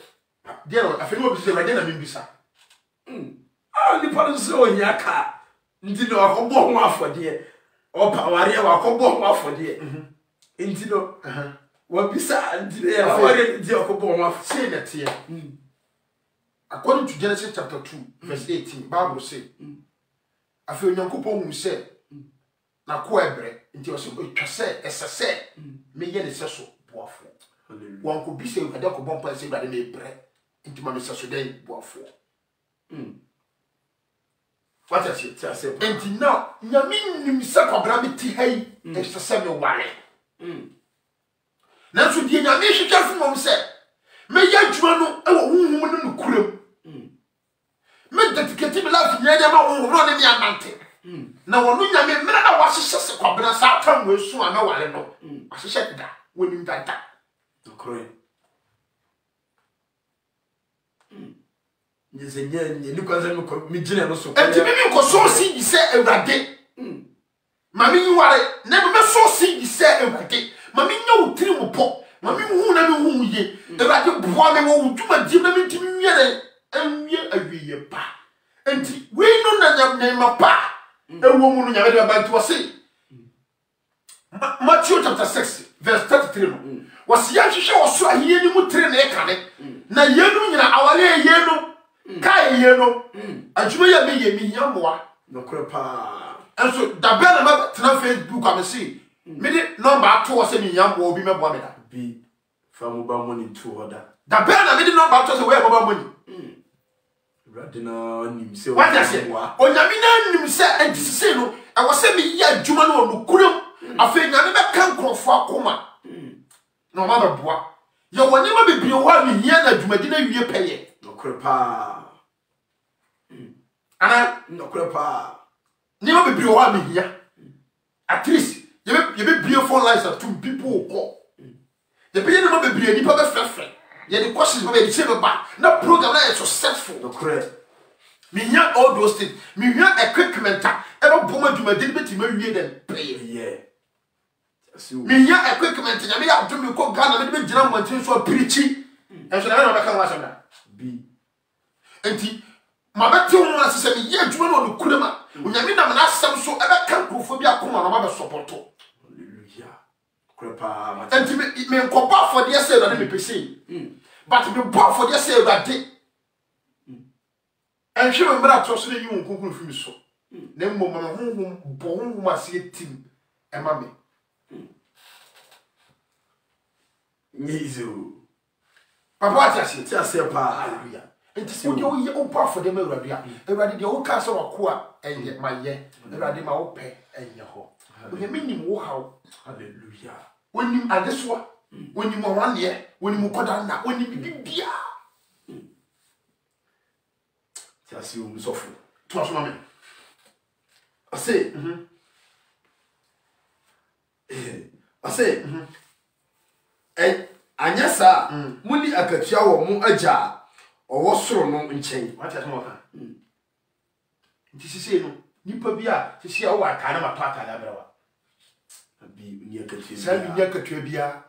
dia no afeni wo bisi urade na me mbisa ni pa so nya ka ndi no akobo ho afode opa ware wa kobo mafo de enti no wa bisa enti ya ware de kobo mafo say that here according to Genesis chapter 2 verse 18 Bible say afi onyankopon hu say na ko ebre enti o se twa say esese me ye ne seso boafo wan ko bisa ade ko bompa say ade na ebre enti ma me seso den boafo what is it say enti now nyame nim se kwabra me ti hai esese me wale na so die nyame hwehwa fu mom se me ya adwuma no e wo hunhum no kuram me dedicate me life nyanya ma hunhum no ne amante na wono nyame mena na wahyehyɛ se kwabena sa atam wesu a na wale no wahyehyɛ da wonim dada okroe nyezenya ni kwanza me gina no so enti me ko so si di se awurade mami yiware na me so si di se awurade mami nya wotiri mo po mami hu na me hu ye awurade boa me wo dwuma di na me ntimi wiere enwie awiye pa enti we no na nyam ma pa ewo mu no nyame de ba nti wose Matthew chapter 6 verse 33 no wose ya hwehwe osoro ahiye ni mu tire na ekane na yenu nyina awale yenu kai yenu adwuma ya me ye mi hiamoa no kre pa enso da be na ma tena Facebook am see me de number ato wose mi hiamoa obi meboa me da bi fa mo ba money to order da be na me de number ato se we mobile money radina nim se what is it onyame na nim se antisise no e wo se me ya adwuma no no kurum afa nyame be kan krofo akoma no ma be boa ye woni ma be bio wa me hia na adwumadi na wie peye no kre pa ana no kre pa ni ma be bio wa me hia at least ye be bio phone lines of two people call the be no ma be bio ni pa be frefre ye the questions be the same ba na program na is successful no kre me hia all those things me hia equipment e no boma adwumadi be ti ma wie den peye yeah me hia equipment nyame ya dum ko Ghana me be gina mwantin so preachi enso na be kan wa samna bi enti ma be te ho asese me ye adwuma no kurema onyame na na asem so e be kan krofo bi akoma no ma be support hallelujah krepa ma enti me nkoba for the say that me pese but me bo for the say that en hwe me mra to so ne yi won konkun fi mi so na mmom ma honhom bo honhom ase tim e ma me nyizo papa ati ti ase pa hallelujah enti se wo ye o bo for them awurade a awurade de wo ka se wako a enye ma ye awurade ma wo pe enye ho onye minim wo hawo hallelujah wonim adesoa wonim owane wonim koda na wonim bibia ti ase o msofu to aso ma me ase ase anya sa muni akatua wo mu agya owo soro no nchen what is more kan nti sisi no nipa bi a sisi a wo aka na mato aka da brawa bi ni akatua sa bi akatua bia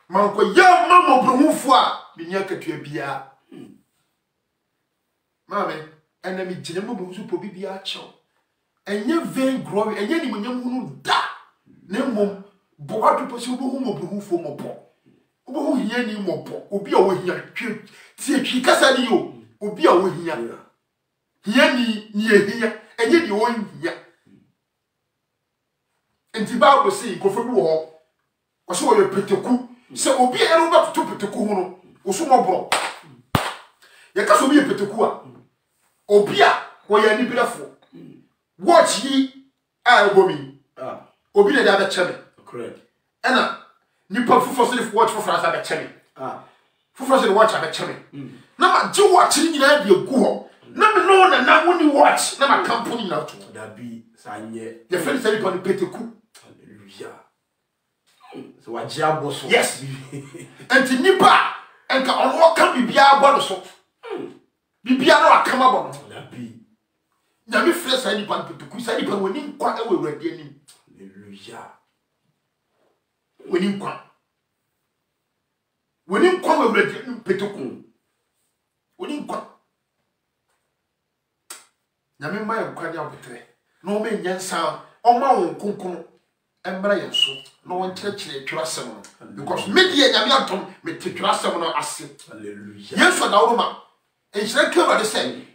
manko ya mama brohufo a bi ni akatua bia mama ena mi gine mo brohusu po bibia acho enye vein glory enye ni munyam hunu da na mom bo adu posi obo hu mo brohufo mo po obo hu hia ni mo po obi a wo hia twi ti kasa ni yo obi a wo hia hia ni hia enye di wo hia enti Bible say nkofo bi wo ho so wo peteku se obi a ero ba to peteku hu no wo so mo bro ye kasa obi peteku a obi a wo ya ni bilafo watch yi a ebomi obi na da ba cheme correct ena nipa fufo so the watch for France ba cheme fufo so the watch ba cheme na ma je watch ni nyina de egu ho na me no na woni watch na ma company na to da bi sanye the friend say people peteku hallelujah so wa je aboso yes enti nipa enka ono ka bibia abo no so bibia no akama bo no da bi na me fresh ani pan peteku sa ni pa woni nkwa e we wurade ani hallelujah woni nkwa we wurade peteku woni nkwa na me ma nkwa ni abotre no me nyansa oma won konkon embra yeso no won kyerɛkyerɛ twasɛm no because media nyame atom me twasɛm no ase hallelujah yeso da woma enhyira kema de sɛ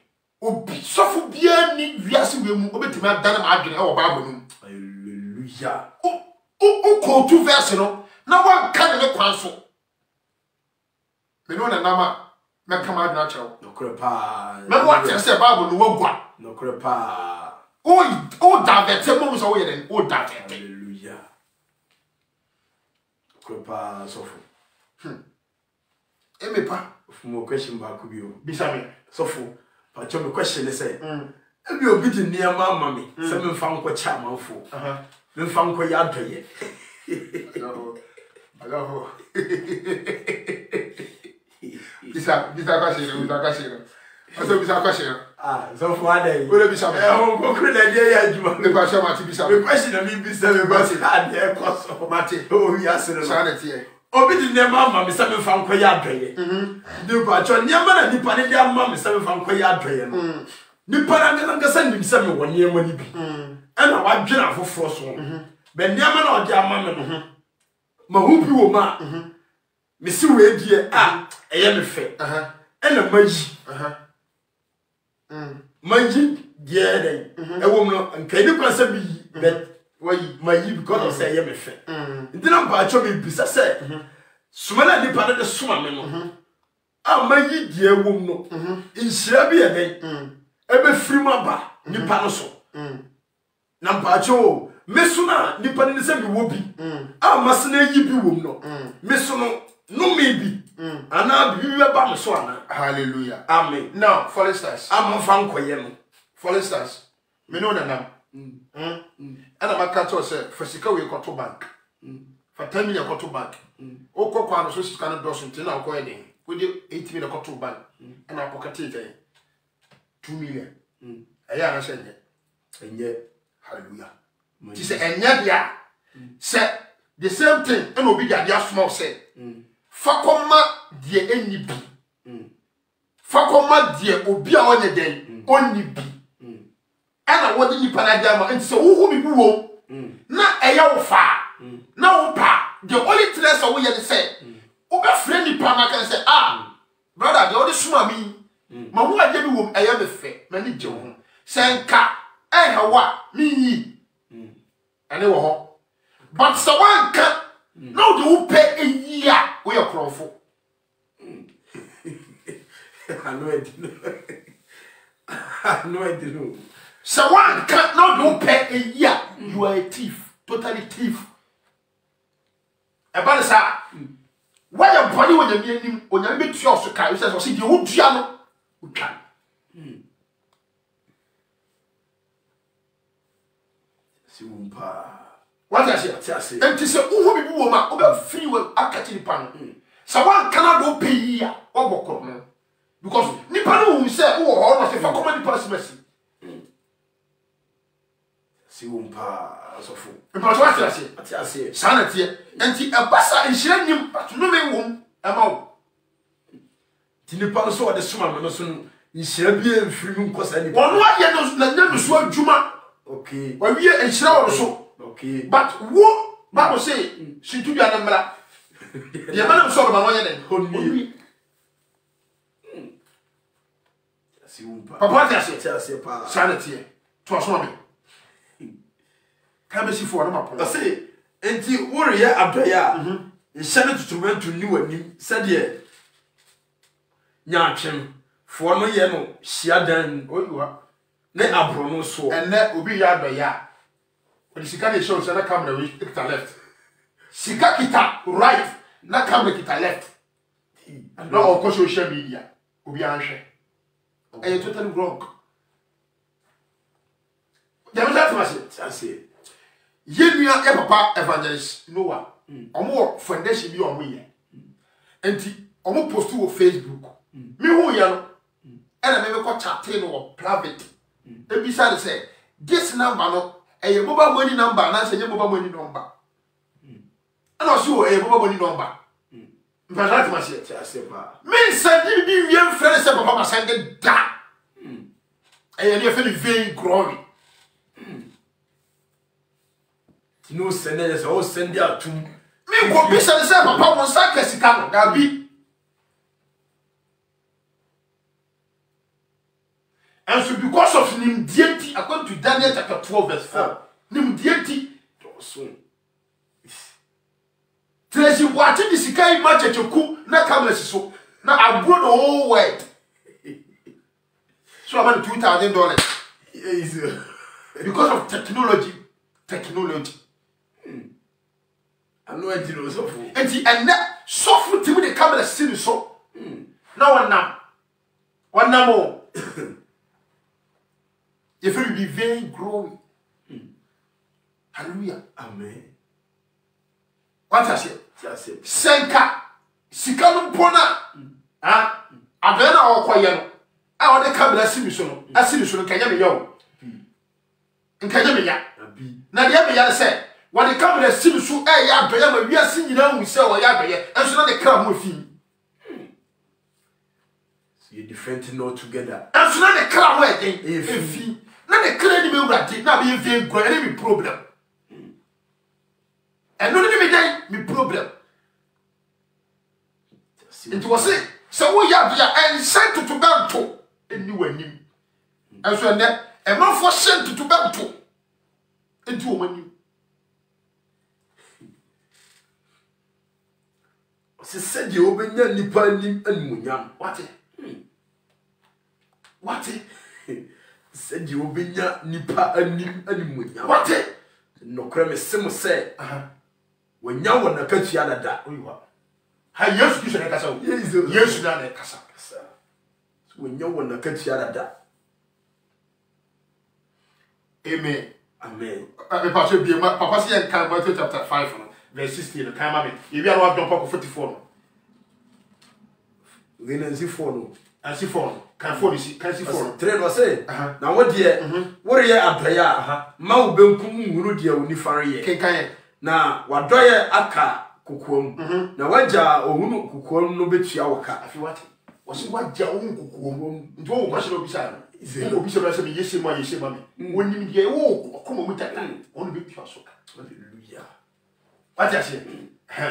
obi sofo bia ni wiase wemu obetimi adane ma adwene e wo bible no hallelujah o ko tu verse no na wan ka ne kwan so me no na nama me kama adwene akyerɛw no krepa me what say bible no wagwa no krepa o davete mo so wo yeden o davete hallelujah krepa sofo emepa fumo question ba ku bi o bisame sofo pa cho me question say ebi obi di niam ama me se me mfa nko cha amanfo me mfa nko ya adoye Allahu bisa ka shira aso bisa ka shira sofo adai o le bisa me o ko le dia ya juma me kwa shama ti bisa me question na mi bisa me kwa si ade e koso mate o wi asere no sanete e obi di niam ama me se me mfa nko ya adoye de kwa cho niam na nipa ne dia ama me se me mfa nko ya adoye no nipa na nga sandim se me woni niam ni bi ana wa dwena foforo so be niam na o dia ama me no ma hu bi wo ma me si we die eye me fe ena maji die den e wo no nkani kwa se bi bet wayi mayi because of say eye me fe ndina mpa cho me bisa se sumana nipa de suma me no mayi die wo no inhyira bi e den e be firi mu aba nipa no so na mpa cho mesuna nipa ne se bi wo bi masena yi bi wo no mesuno no me bi ana bi ba me so ana hallelujah amen now for instance am fan koye no for instance me no nanam ana maka to say fasika we ko to bank for 10 million ko to bank o ko kwa no so sika no doso nti na ko ye den ko de 8 million ko to bank ana pocket e 2 million aya na shenye enye hallelujah ti say enya dia say the same thing and obi dia small say fakoma die enni bi fakoma die obi a onye den onni bi ana wodi ni panadia ma nti say wo bi wo na eya wo fa na wo pa the only thing so we dey say o be friend ni pa na kan say brother the only suma mi ma wo aje bi wo eya me fe na ni je wo say nka wa mi yi ane wo ho but so one can no do pay a year we are crowful. I know it know. So one can no do pay a year. You are a thief, totally thief. About that, why your body when you mean when you meet your sucker, you say, see, you would jam, we can. What I say? And to say, who will be woman, over free will akati pan. So one cannot do pay here or walk on. Because Nipano will say, oh, or if I come any person. See, wumpa, so full. But what I say, sanity, and the abassa and shame, but no me womb, amount. Tinipano saw the swimmer, no soon, you shall be a free moon cause any one. Why you don't never swim Juma? Okay, well, we are a shower so. Okay. But who Bible say she to be an umbrella. The man saw my one and hold me. Papa, I say, sanity. Twas mommy. Come see for them. I say, and the warrior Abdaya is sent to went to new and you said, yeah. Yachim, for no yellow, she had done. Oh, you are. Let Abrono so, and that will be Abdaya. But the Sika show so na camera we kita left. Sika kita right, na camera kita left. And now on social media, obi anhwe. And you totally wrong. There was I say. Yenua e papa evangelist Noah. Omo foundation bi omo ye. Enti omo post wo Facebook. Me hu ya no. E na me ko chat no private. E bi say this number no a mobile money number, and I say mobile money number. And also a mobile money number. But that's my shit. Men said you young friends, Papa send it down. And you're feeling vain glory. no send it so send ya to me ko bi say papa won sa kasika no da bi and so because of nim deity according to Daniel chapter 12 verse 4 nim deity so Tracy watch the sika match cheku na camera so na abroad the whole world so about $2,000 yes because of technology I know I did also for and that software to the camera see so now one more if you be very growing hallelujah amen what I say senka sika no pona abena okoye no a wode camera see so no asiri so no kanya me yawo nkanya me ya na de me ya say wode camera see so e ya doya ma wiase nyina hu se wo ya doye enso na de kra mo fi so you different not together enso na de kra mo e fi na de kra ni me wurade na be fi go ene mi problem eno ni me dai mi problem it was it so wo ya dia and sent to banto eni wanim enso ne e ma fo sent to banto enti wo manim se said you obenya nipa nim animunyam what said you obenya nipa anim animunyam what no kra me sim say wonya wona katua dada oyiwa ha yesu kiso na kasa yesu na kasa wonya wona katua dada amen amen pastor bi papa say in Matthew chapter 5 verse 16 kan ma me e wi aro adon pako 44 no we na si 4 no asi 4 kan 4 si kan si 4 3 no say na wo de wo re abraya ma wo benkum huru de oni fare ye kenkan na wadoye aka kokoam na waja ohunu kokoam no betua woka afi wate wasi waja ohunu kokoam ndo wo kwase no bisa no bisa no se me yesi ma me wonim de wo koma mutata onu betua so hallelujah what you say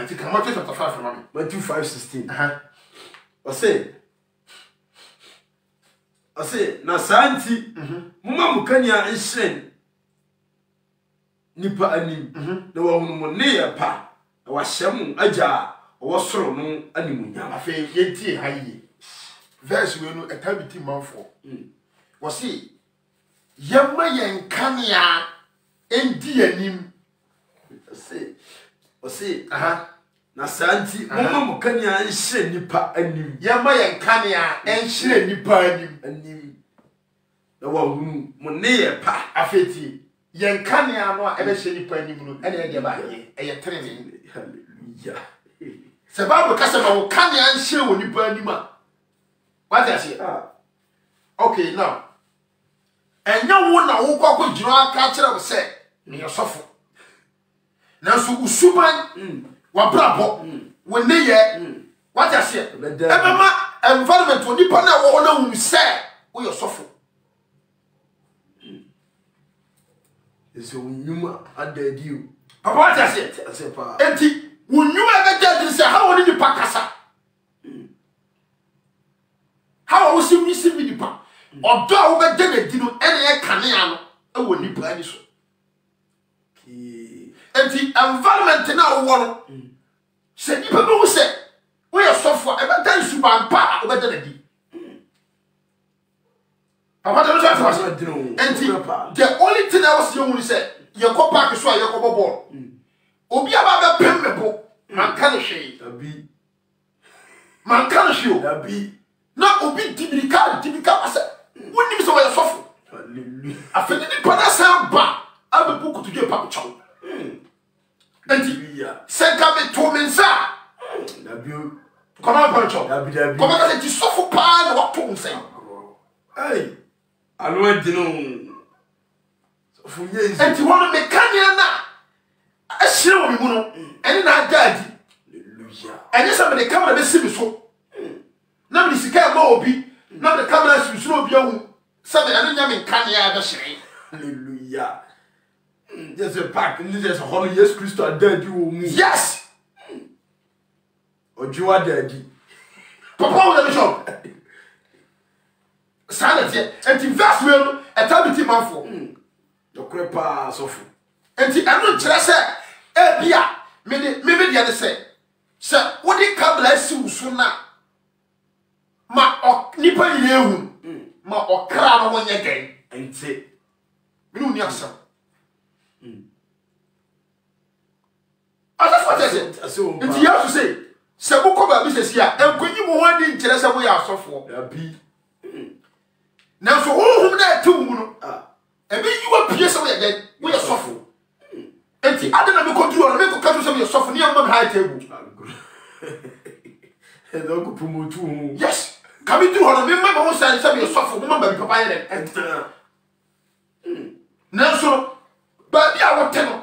ti kan Matthew chapter 5 mama Matthew 5:16 I say na santi muma mukanya nshen nipa anim na wahunu mo ne ya pa na wahyam agya wosoro no animunyam afi yentie hayi verse we no etabiti manfo wasi yamma yenkania endi anim say na santi muma mukanya nshen nipa anim yamma yenkania enhire nipa anim na wahunu mo ne ya pa afeti yenkania no a ebe hye nipa anim no ene ye de ba ye trene hallelujah se Bible kasa ma wo kania nhye wo nipa anim a what you say okay now enya wo na wo kwakọ jiro aka kire wo se me yosofo na so usuban wa brabo wo ne ye what you say ebema environment wo nipa na wo na hu se wo yosofo so nyuma adadio papa what you say enti wo nyuma ga judge say how wo nipa kasa how wo si mi nipa odo a wo be de na di no ene ye kanea no e wo nipa ani so enti environment na wo no se nipa be wo se wo ye sofo e be dan suban pa wo be de na di papa de so afa enti the only thing I was you say you go park so you go ball obi aba be pem me bo man kan hwe abi man kan hwe abi na obi dibirika ase woni mi so wo sofo hallelujah afeni ni pada san ba abebu kutuje pa chaw enti senka me to mensa abi koma pa chaw abi koma ka ti sofo pa na wa to nsa ai alo adino sofo yezi enti wono me kanya na ahire wo bi mu no ene na agadi hallelujah enye se me de camera be sibi so na me sika ma obi na de camera sibi so obi ahu se me ene nya me kanya be hire hallelujah There's a pack, there's a holy yes Christ dead you. Yes. Or you are dead. Papa was the shop. Silence and the vast will a tablet man for. The crepa sofu. And the annual treasure, Bia, maybe the other say, Sir, what did come bless you sooner? Ma or nipper you, ma or crown one again, and say, no, yes, that's what I said. So, and you have to say, Sabuko business here, and when you want in Teresa, we are so for. Now, so who that too, and when you are pierced away again, we are so for. And the other than the control, make a country of your soft near one high table. Yes, coming to her, remember one side, some of your soft woman by Papa and now so, but I will tell you.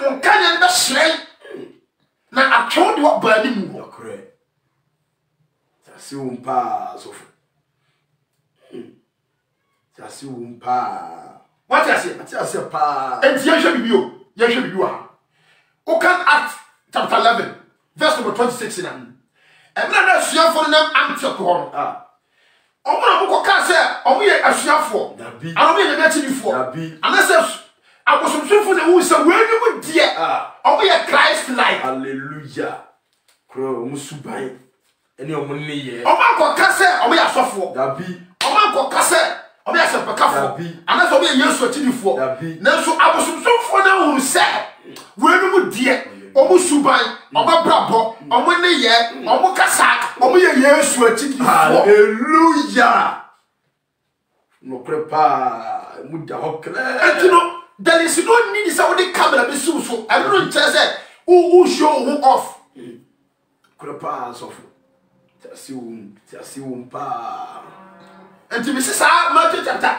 On Canyon, the slay. Now I told you what burning you are correct. That's you pass of. That's you pa. What I say? I say pa. And yes, you. Yes, you are. Who can Act chapter 11, verse number 26 in them. And then that's your for them Antioch. I want to say, oh, we are a share for. I don't mean to get you for. Unless I was some for the who is a word you would dear. Oh, we are Christ like. Hallelujah. Crow, Musubai. And your money. Oh, my God, we are soft. That be. Oh, my God, Cassa. Oh, yes, a cafe. And that's what we are used to you for. Now, so I was some for them who said, where you would dear. Oh, Musubai. Oh, my bravo. Oh, when they yet. Oh, my Cassa. Oh, we are used to you. Hallelujah. No prepare. Muda Hockler. And you know. There is no need to camera be so. I don't say who show who off. Crepas of Tassium pa. And to Mrs. Matthew chapter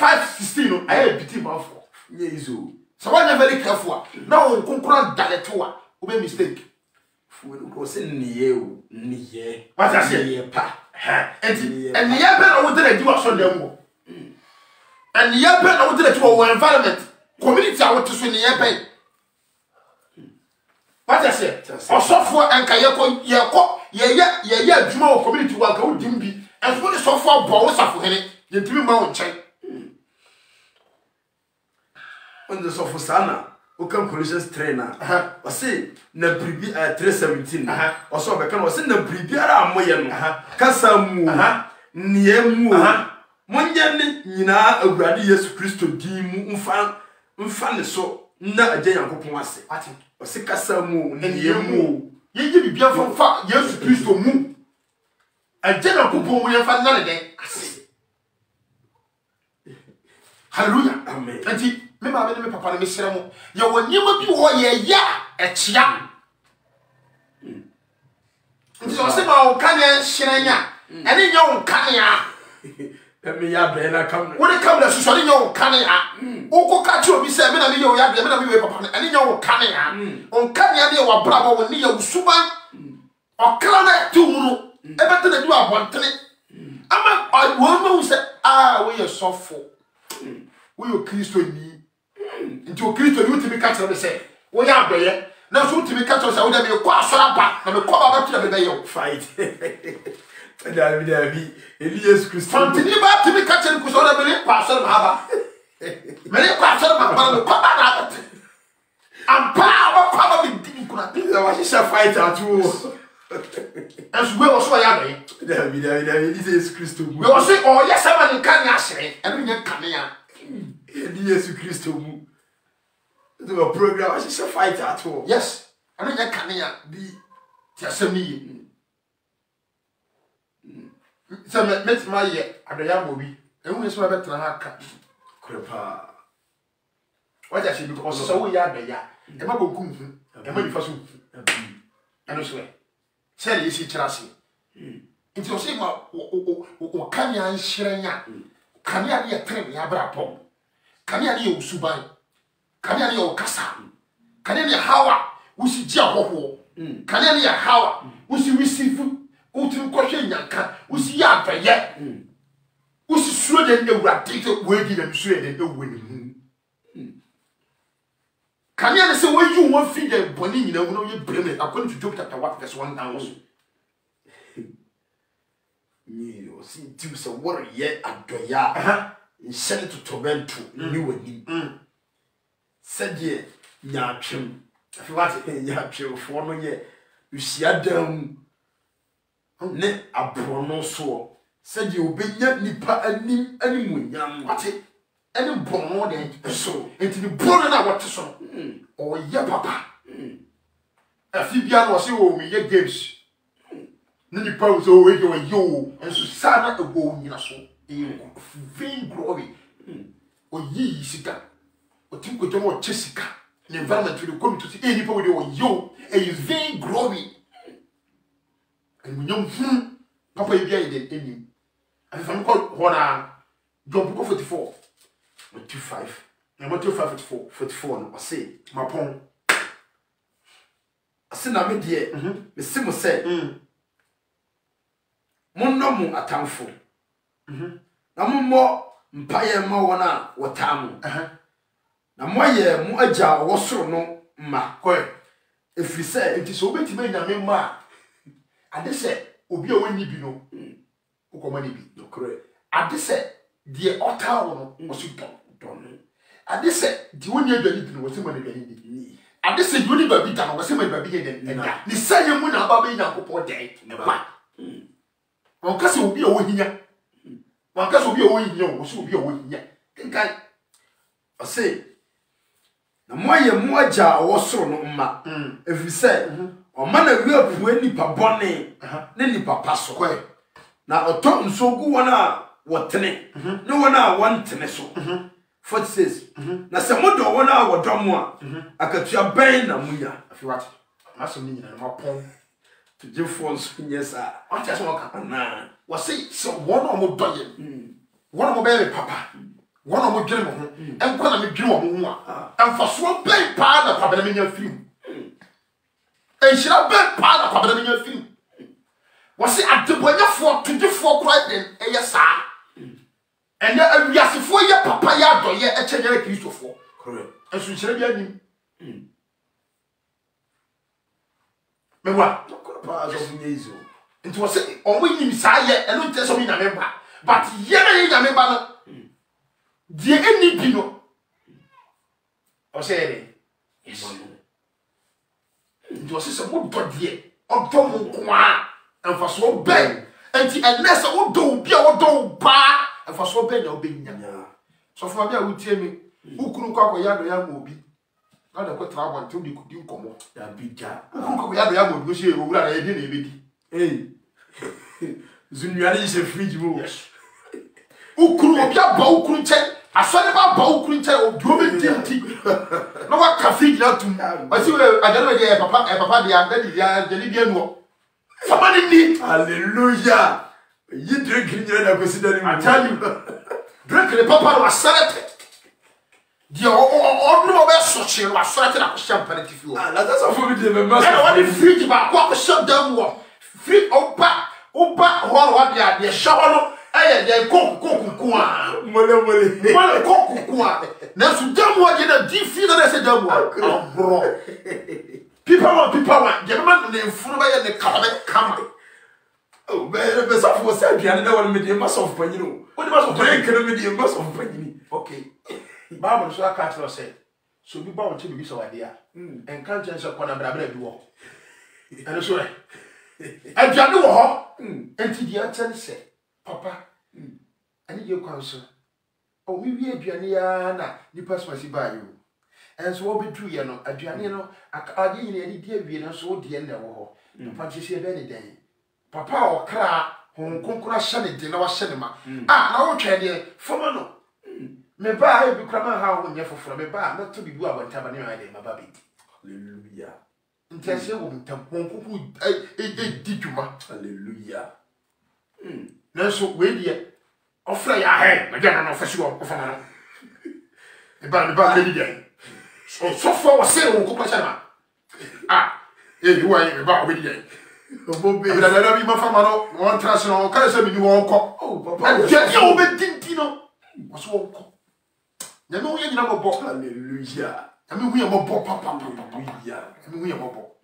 5:16. I have pity mouth. Yes, so I'm very careful. Now, concurrent Daletoa, who made mistake. Was in near. What I say, pa. And the Yapen I wanted to do us on them. And the Yapen I wanted to our environment. Community I want to swing the Yapen. What I say? Or software and Kayako, yeah, Juma community work out Dimbi, and for the software balls of Henny, you do my check. On the software sana. Aucun collisions trainer. I say, na pribi 317. Also, I can say na pribi ara moyen. Kasamu. Niemu. Monyan nina awurade Yesu Kristo dimu mfa ne so na agye Yankopon ase. Ati. O se kasamu niemu. Ye bibia fa Yesu Kristo mu. Agye Yankopon mu yemfa na ne den ase. Hallelujah. Amen. Ati me ma me papa na me sere mo ye wonyema bi wo ye ya echia nti so se ma o kan ya hiranya ene nya o kan ya me ya be na kam wo de kam na so nya o kan ya o ko ka chi obi se me na me ye o ya be me na me we papa ene nya o kan ya o kan ya de wa bra ba wo ni ya usuban o kala na tu mu e bete na du abontene ama wo ma wo se we ye sofo we yo Kristo ni into Kristo you to be catcher say we are be na so to be catcher say we dey me kwa asora ba na me kwa ba to be you fight David Elias Kristo Fantini ba to be catcher ku so na me kwa asora ba ba me kwa asora ba ba kwa ba na ampa kwa ba be din kuna pizza wa sha fight at wo as we also ya be David Elias Kristo we also oh yes am kan ya hire eno nya kan ya Yesu Kristo mu. The program I should fight at all. Yes. I don't know can be Tiasemi. So met my year at the Yamobi. And we saw better haka. Crepa. What I should because so we are the ya. The Mabu Kum. And maybe for soup. And I swear. Say you see Chassi. It was him or Kanya and Shiranya. Kanya be a train Yabra Pom. Kanya ni usubai. Kanya ni okasa. Kanya ni hawa usi jia hoho. Kanya ni hawa usi wisifu uti mkoshe nyanka usi ya beye. suro de ne wurade we di na suro de ewu ni mu kanya ne se we yi won fi de boni nyina wo no ye breme according to Job chapter 1 verse 1 and 2 ni o si ti se wor ye adoya nhyɛ to tobentu ni wani sɛdeɛ nyaatwem afi wate nyaatwemfo no yɛ usia dam ne abrono so sɛdeɛ obenya nipa anim animuonyam wate ɛne brono de so enti ni brono na wate so o ye papa afi bia no se wo mi ye games ni nipa wo so we je yo enso sa na ego nyina so vain glory o yi sika o tim ko tomo chesika the environment will come to see any people with yo a vain glory and when you papa you be in any if I'm called hona John 44 25 Matthew 5 44 no say mapon ase na me de me sim say monno mu atamfo na mommo mpaye ma wona wotamu na moye mu agya wo soro no ma koy efiri say enti so obeti ma nyame ma ade se obi a wani bi no ukoma ni bi no correct ade se die ota wo no so don ade se di woni adwani bi no wo se ma adwani bi ade se di woni ba bi ta no wo se ma ba bi ye den ni say mu na ba ba nyankopɔ den ne ba on ka se obi a wo hinya on ka se obi a wo hinya wo se obi a wo hinya kenkan ase na moye mu agya wo soro no ma efiri say o ma na wi apu nipa bone ne nipa paso koy na oto nsogu wona wotene ne wona wantene so 46 na se modo wona wodomo a akatua ben na munya afi wat maso ni nyina ma pon to give force nyesa ante so waka na wo say so wona mo doye wona mo be papa wona mo dwere mo ho enko na me dwere wo mo ho a emfaso ben pa na papa na me nya film enhyira ben pa na papa na me nya film wo say adebonyafo todifo kra den eye saa ene awiasefo ye papa ya doye echenyere kristofo correct enso nhyira bi anim mewa pa so nyezo nti wo say omo yim saa ye eno nte so mi na memba but ye na memba no die eni bi no o say yes nti wo say so mo do die o do mo kwa emfaso ben enti enese wo do bi a wo do ba emfaso ben na obenya so fo bia wo tie mi ukuru kwa ko ya do ya mo obi na da ko tra bon to di kudi nkomo ya bija ukuru ko ya do ya mo obi so e owura na ye di na e bedi zunyane yi se fridge mo yes ukuru obi aba ukuru nche asore ba ba ukuru nche obi obi tinti no wa cafe na tum wasi we ajana we papa dia daddy dia jeli dia no famani ni hallelujah yi drink nyere na consider I tell you drink le papa no asarete dia o no be so chi wa asarete na ko champagne tifi o la that's for me the members and what the fridge ba ko shut down wo free oba ho wa dia de shower no eye de koku a mole koku a na su damu a je na di fi na se damu a bro people want je man na funu ba ye ne kama oh be so for say aduane na won me de mass of panyino won mass of panyino me de mass of panyini okay bible so aka tell say so bi ba won che bi so wade a enkan chen so kona bra bi wo eno so aduane wo ho enti dia chen say papa ani je kwan so o mi wi aduane ya na nipa smasi ba yo enso wo bedu ye no aduane no ade yin ani di awie no so de na wo ho papa chese be ne den papa o kra hon konkura hye ne de na wa hye ne ma na wo twa de foma no me ba e bi kra ma ha wo nye foforo me ba na to bibu abonta ba ne ma de ma ba bi hallelujah ntese wo ntam konkuku di djuma hallelujah nanso we die ofra ya he me gana no fasi wo ofama no e ba le die so fo wo se wo ko pa chama you wa e ba we die Bobe. Abi da bi ma fama no won trase no ka se mi ni won ko. Oh papa. And je o be dinti no. Wo so won ko. Na me wo ye nyina bobo. Hallelujah. Na me hu ye bobo papa. Hallelujah. Na me hu ye bobo.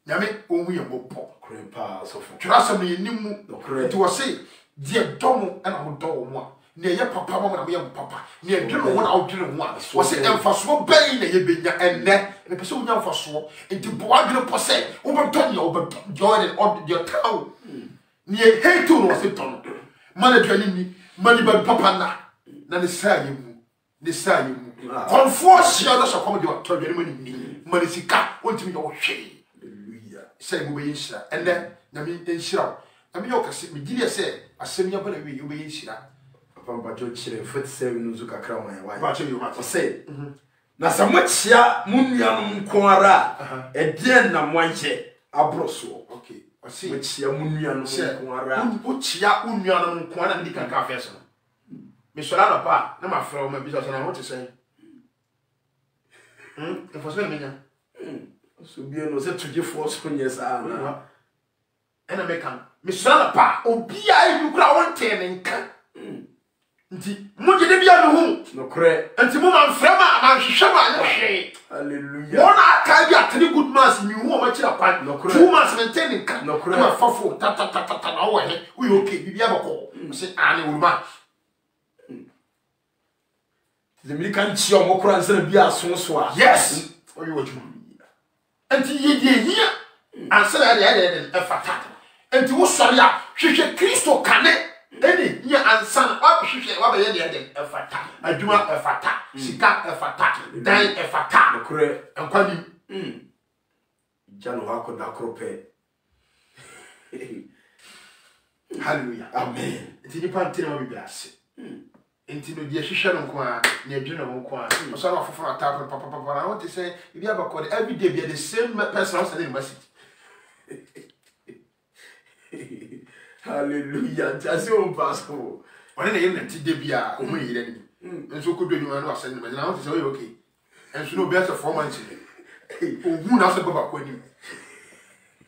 Na me o hu ye bobo. Crepa so for. Trase me ni mu. Correct. Ti wo say die domo na mo do wo a. Na ye papa mo na mo ye papa. Na ye dwene wo na wo dwene wo a. Wo say emfaso bɛn na ye benya enne. Me pese wo nya emfaso. Enti bo adwene po say wo be don ye wo be join in your town. Ni ye hate no wo say don. Man adwene ni, man ba papa na ne sa ye mu. Ne sa ye mu. Konfo sia da so kom de to adwene mani ni. Man sika wontimi yo hwe. Hallelujah. Say mo be yinshira. Enne na me yinshira. Na me yo kase me gidi say asem ya bana wi yo be yinshira. Papa Joe Chile 47 nuzu kakra man why. Ba che yo ma Say. Na samochia munnuanum nkoara edien na moanche abroso. Okay. Ose mochia munnuanum nkoara. Wo chia unnuanum nkoara na ndi kan ka afeso no. Me sola na pa na ma fra o ma bi so na ho te say. E fo so me nya. So bi no se tuje force nyesa na. Ena me kan. Me sola na pa obi a bi kura won te ne nka. Nti mo je de bia no hu No kre. nti mo man frama man hwehwe ma na hwe. Hallelujah. Wona aka bi atene good mass mi hu o ma kira kwan. No kre. 2 months maintain nka. No kre. Ma fafo ta na wo he. We okay bibia bako. Se ane uruma. The American chi o mokora nse bia aso so a. Yes. Oyo wajuma. Nti ye die hia. Anse na de efata. Nti wo sori a hwehwe Kristo kane. Eni nya ansan wa hwehwe wa be ye de efata. Adwuma efata. Sika efata. Dan efata. No kre. Enkwani. Jano hakoda krope. Hallelujah. Amen. Nti ni pantene ma bibia ase. Nti no die hwehwe no nko a na adwene no nko a. So na foforo atap papa na what say bibia bakọ every day be the same person as the university. Hallelujah. Just on pastor. One na yem nti de bia o mu yire ni. Nso ko do adwuma no asen na what say okay. Enso no be as 4 months. Ohu na so baba kwani.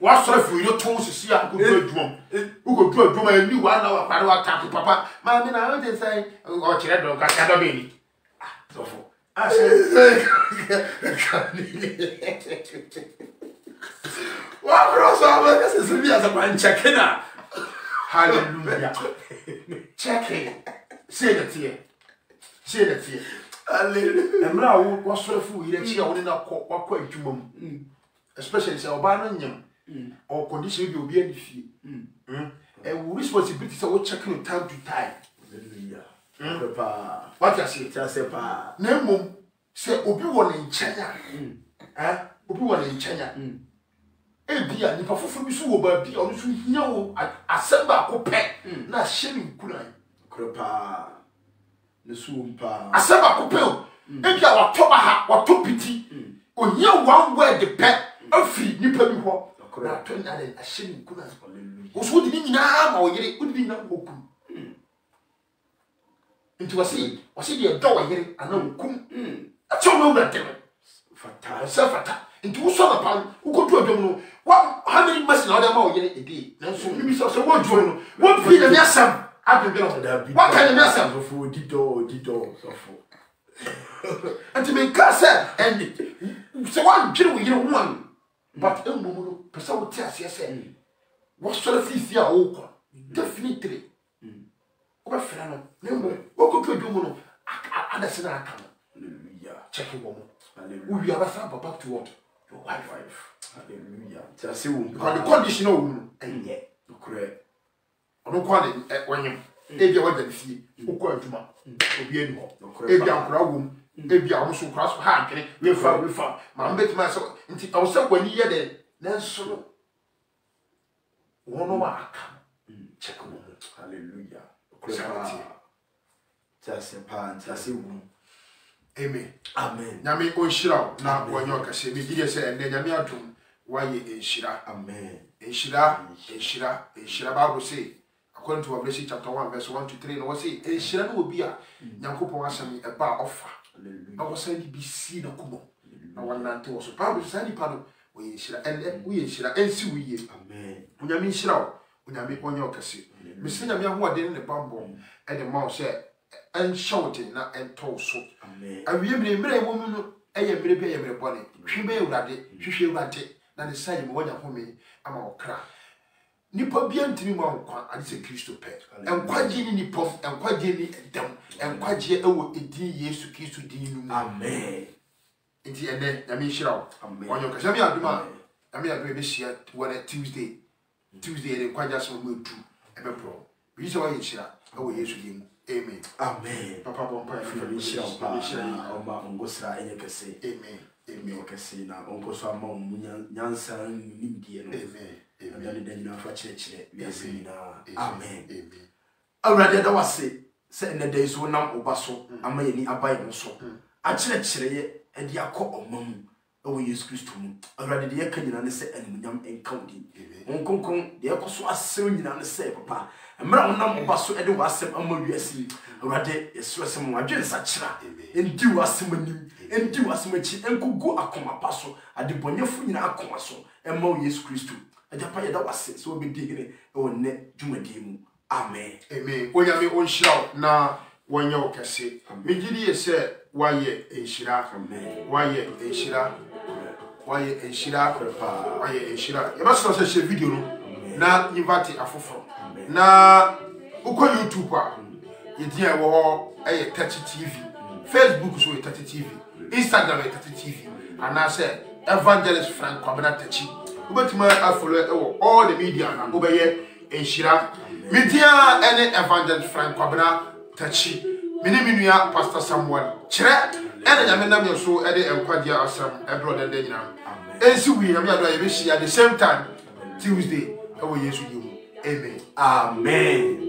Wa soro fu yo ton sisi a ko do adwuma. Ko do adwuma ni wa na wa pare wa tap papa. Ma me na what say o kire do ka do be ni. So for. Ah say Wa bro so aba ka se bi as a checkina. Hallelujah. Check it. Say that here. Say that here. Hallelujah. Emra wo soro fu yire chi a wo na kwa adwuma mu. Especially say oba no nyam. Or condition bi obi ani fie. We responsibility say we check no time to time. Hallelujah. Papa. What you say? Just say pa. Na mum say obi wo ne nchenya. Obi wo ne nchenya. Ebia nipa fofu bi so wo ba bi onu so hia wo aseba akopɛ na hye ne nkuran. Krepa. Ne suumpa. Aseba akopɛ o. Ebia wato ba ha, wato piti. Ohia one word pɛ afi nipa bi ho. Na to na de hye ne nkuran. Hallelujah. Wo so di ni nyina ma wo yere, wo di ni na wo kum. Nti wasi de do wo yere ana wo kum. Acho no na dem. Fata. Fata. Nti wo so na pa wo ko do adwom no. How many months now they more a day? So you so what join what be the mesam? I don't know. What kind of mesam? For dito so for. And to make casa and so one chill with you one. But a woman, person would tell us, what sort of things you are open? Definitely. What friend? No, what could you do? Anderson, I come. Check your woman. We are back to what? Your wife. Hallelujah. Just you. Because the conditional woman, and yet, you correct. I don't call it when you, if you want to see, who call it to be anymore. If you are grown, if you are also cross hand, we found, my bet myself, and I was when you hear the then so one of our come. Check a woman. Hallelujah. Just a pan, just you. Amen. Amen. Nyame o shira na wonyo kase bi gide se ende nyame atum waye enshira. Amen. Enshira Bible say according to Revelation chapter 1 verse 1 to 3 no we say enshira no obi a Nyankopon asem eba offer. Hallelujah. Na wo say bi si na kumo. Na wonante wo so Bible say ni pa no we shira and we shira and see we amen unyame shira unyame onye okase mesi nyame ahoɔden ne bambo e de ma sɛ en shouting na en toso amen awie mire wo mu no eye mire be ye mire bone hwebe ewurade hwehwe ewurade na ne sai mo wanya home ama okra nipa bia ntimi ma nkwa ade se Kristo pe enkwaje ni nipa enkwaje ni edam enkwaje ewo edin Yesu Kristo din nu amen enti ene nyame hira amen onyo kasha mi aduma nyame aduma be hia wona Tuesday de kwaja so mo tu ebe pro bi so wa hira ewo Yesu din mu amen amen papa bompa ya hira pa oma ngosra enye kese amen amen kese na onkoso ama munya nyansa nimdie no amen amen dan na fa chire biase na amen amen awrade da wase se ne dai so nam obaso ama yeni abaye no so a chire ye edi akọ omam ewo Yesu Kristo mu awrade de yakanyina ne se animunyam enkaudi onkonkon de yakoso asem nyina ne se papa mra wonam obaso ede wasem ama wiase awrade esrosem wadwen sa chira endi wasem anim endi wasem achi enkugu akoma paso adebonyefo nyina akoma so ema Yesu Kristo ajapa yeda wase so obedi hene ewo ne dwumadi mu amen amen onyame onhira na wonya okase migidi yese waye enhira amen waye enhira papa waye enhira yebaso so share video no na invite afoforo na uko YouTube a yedi e wo eye Touch TV Facebook so Touch TV Instagram Touch TV ana say Evangelist Frank Kwabena Tachi ubetima follow all the media na obeye enhira media any Evangelist Frank Kwabena Tachi minimia Pastor Samuel kire ene nyame nam yeso e de enkwadia asam e brother de nyina ensi wi nyame ado ye be shia the same time Tuesday ewo Yesu di mu amen amen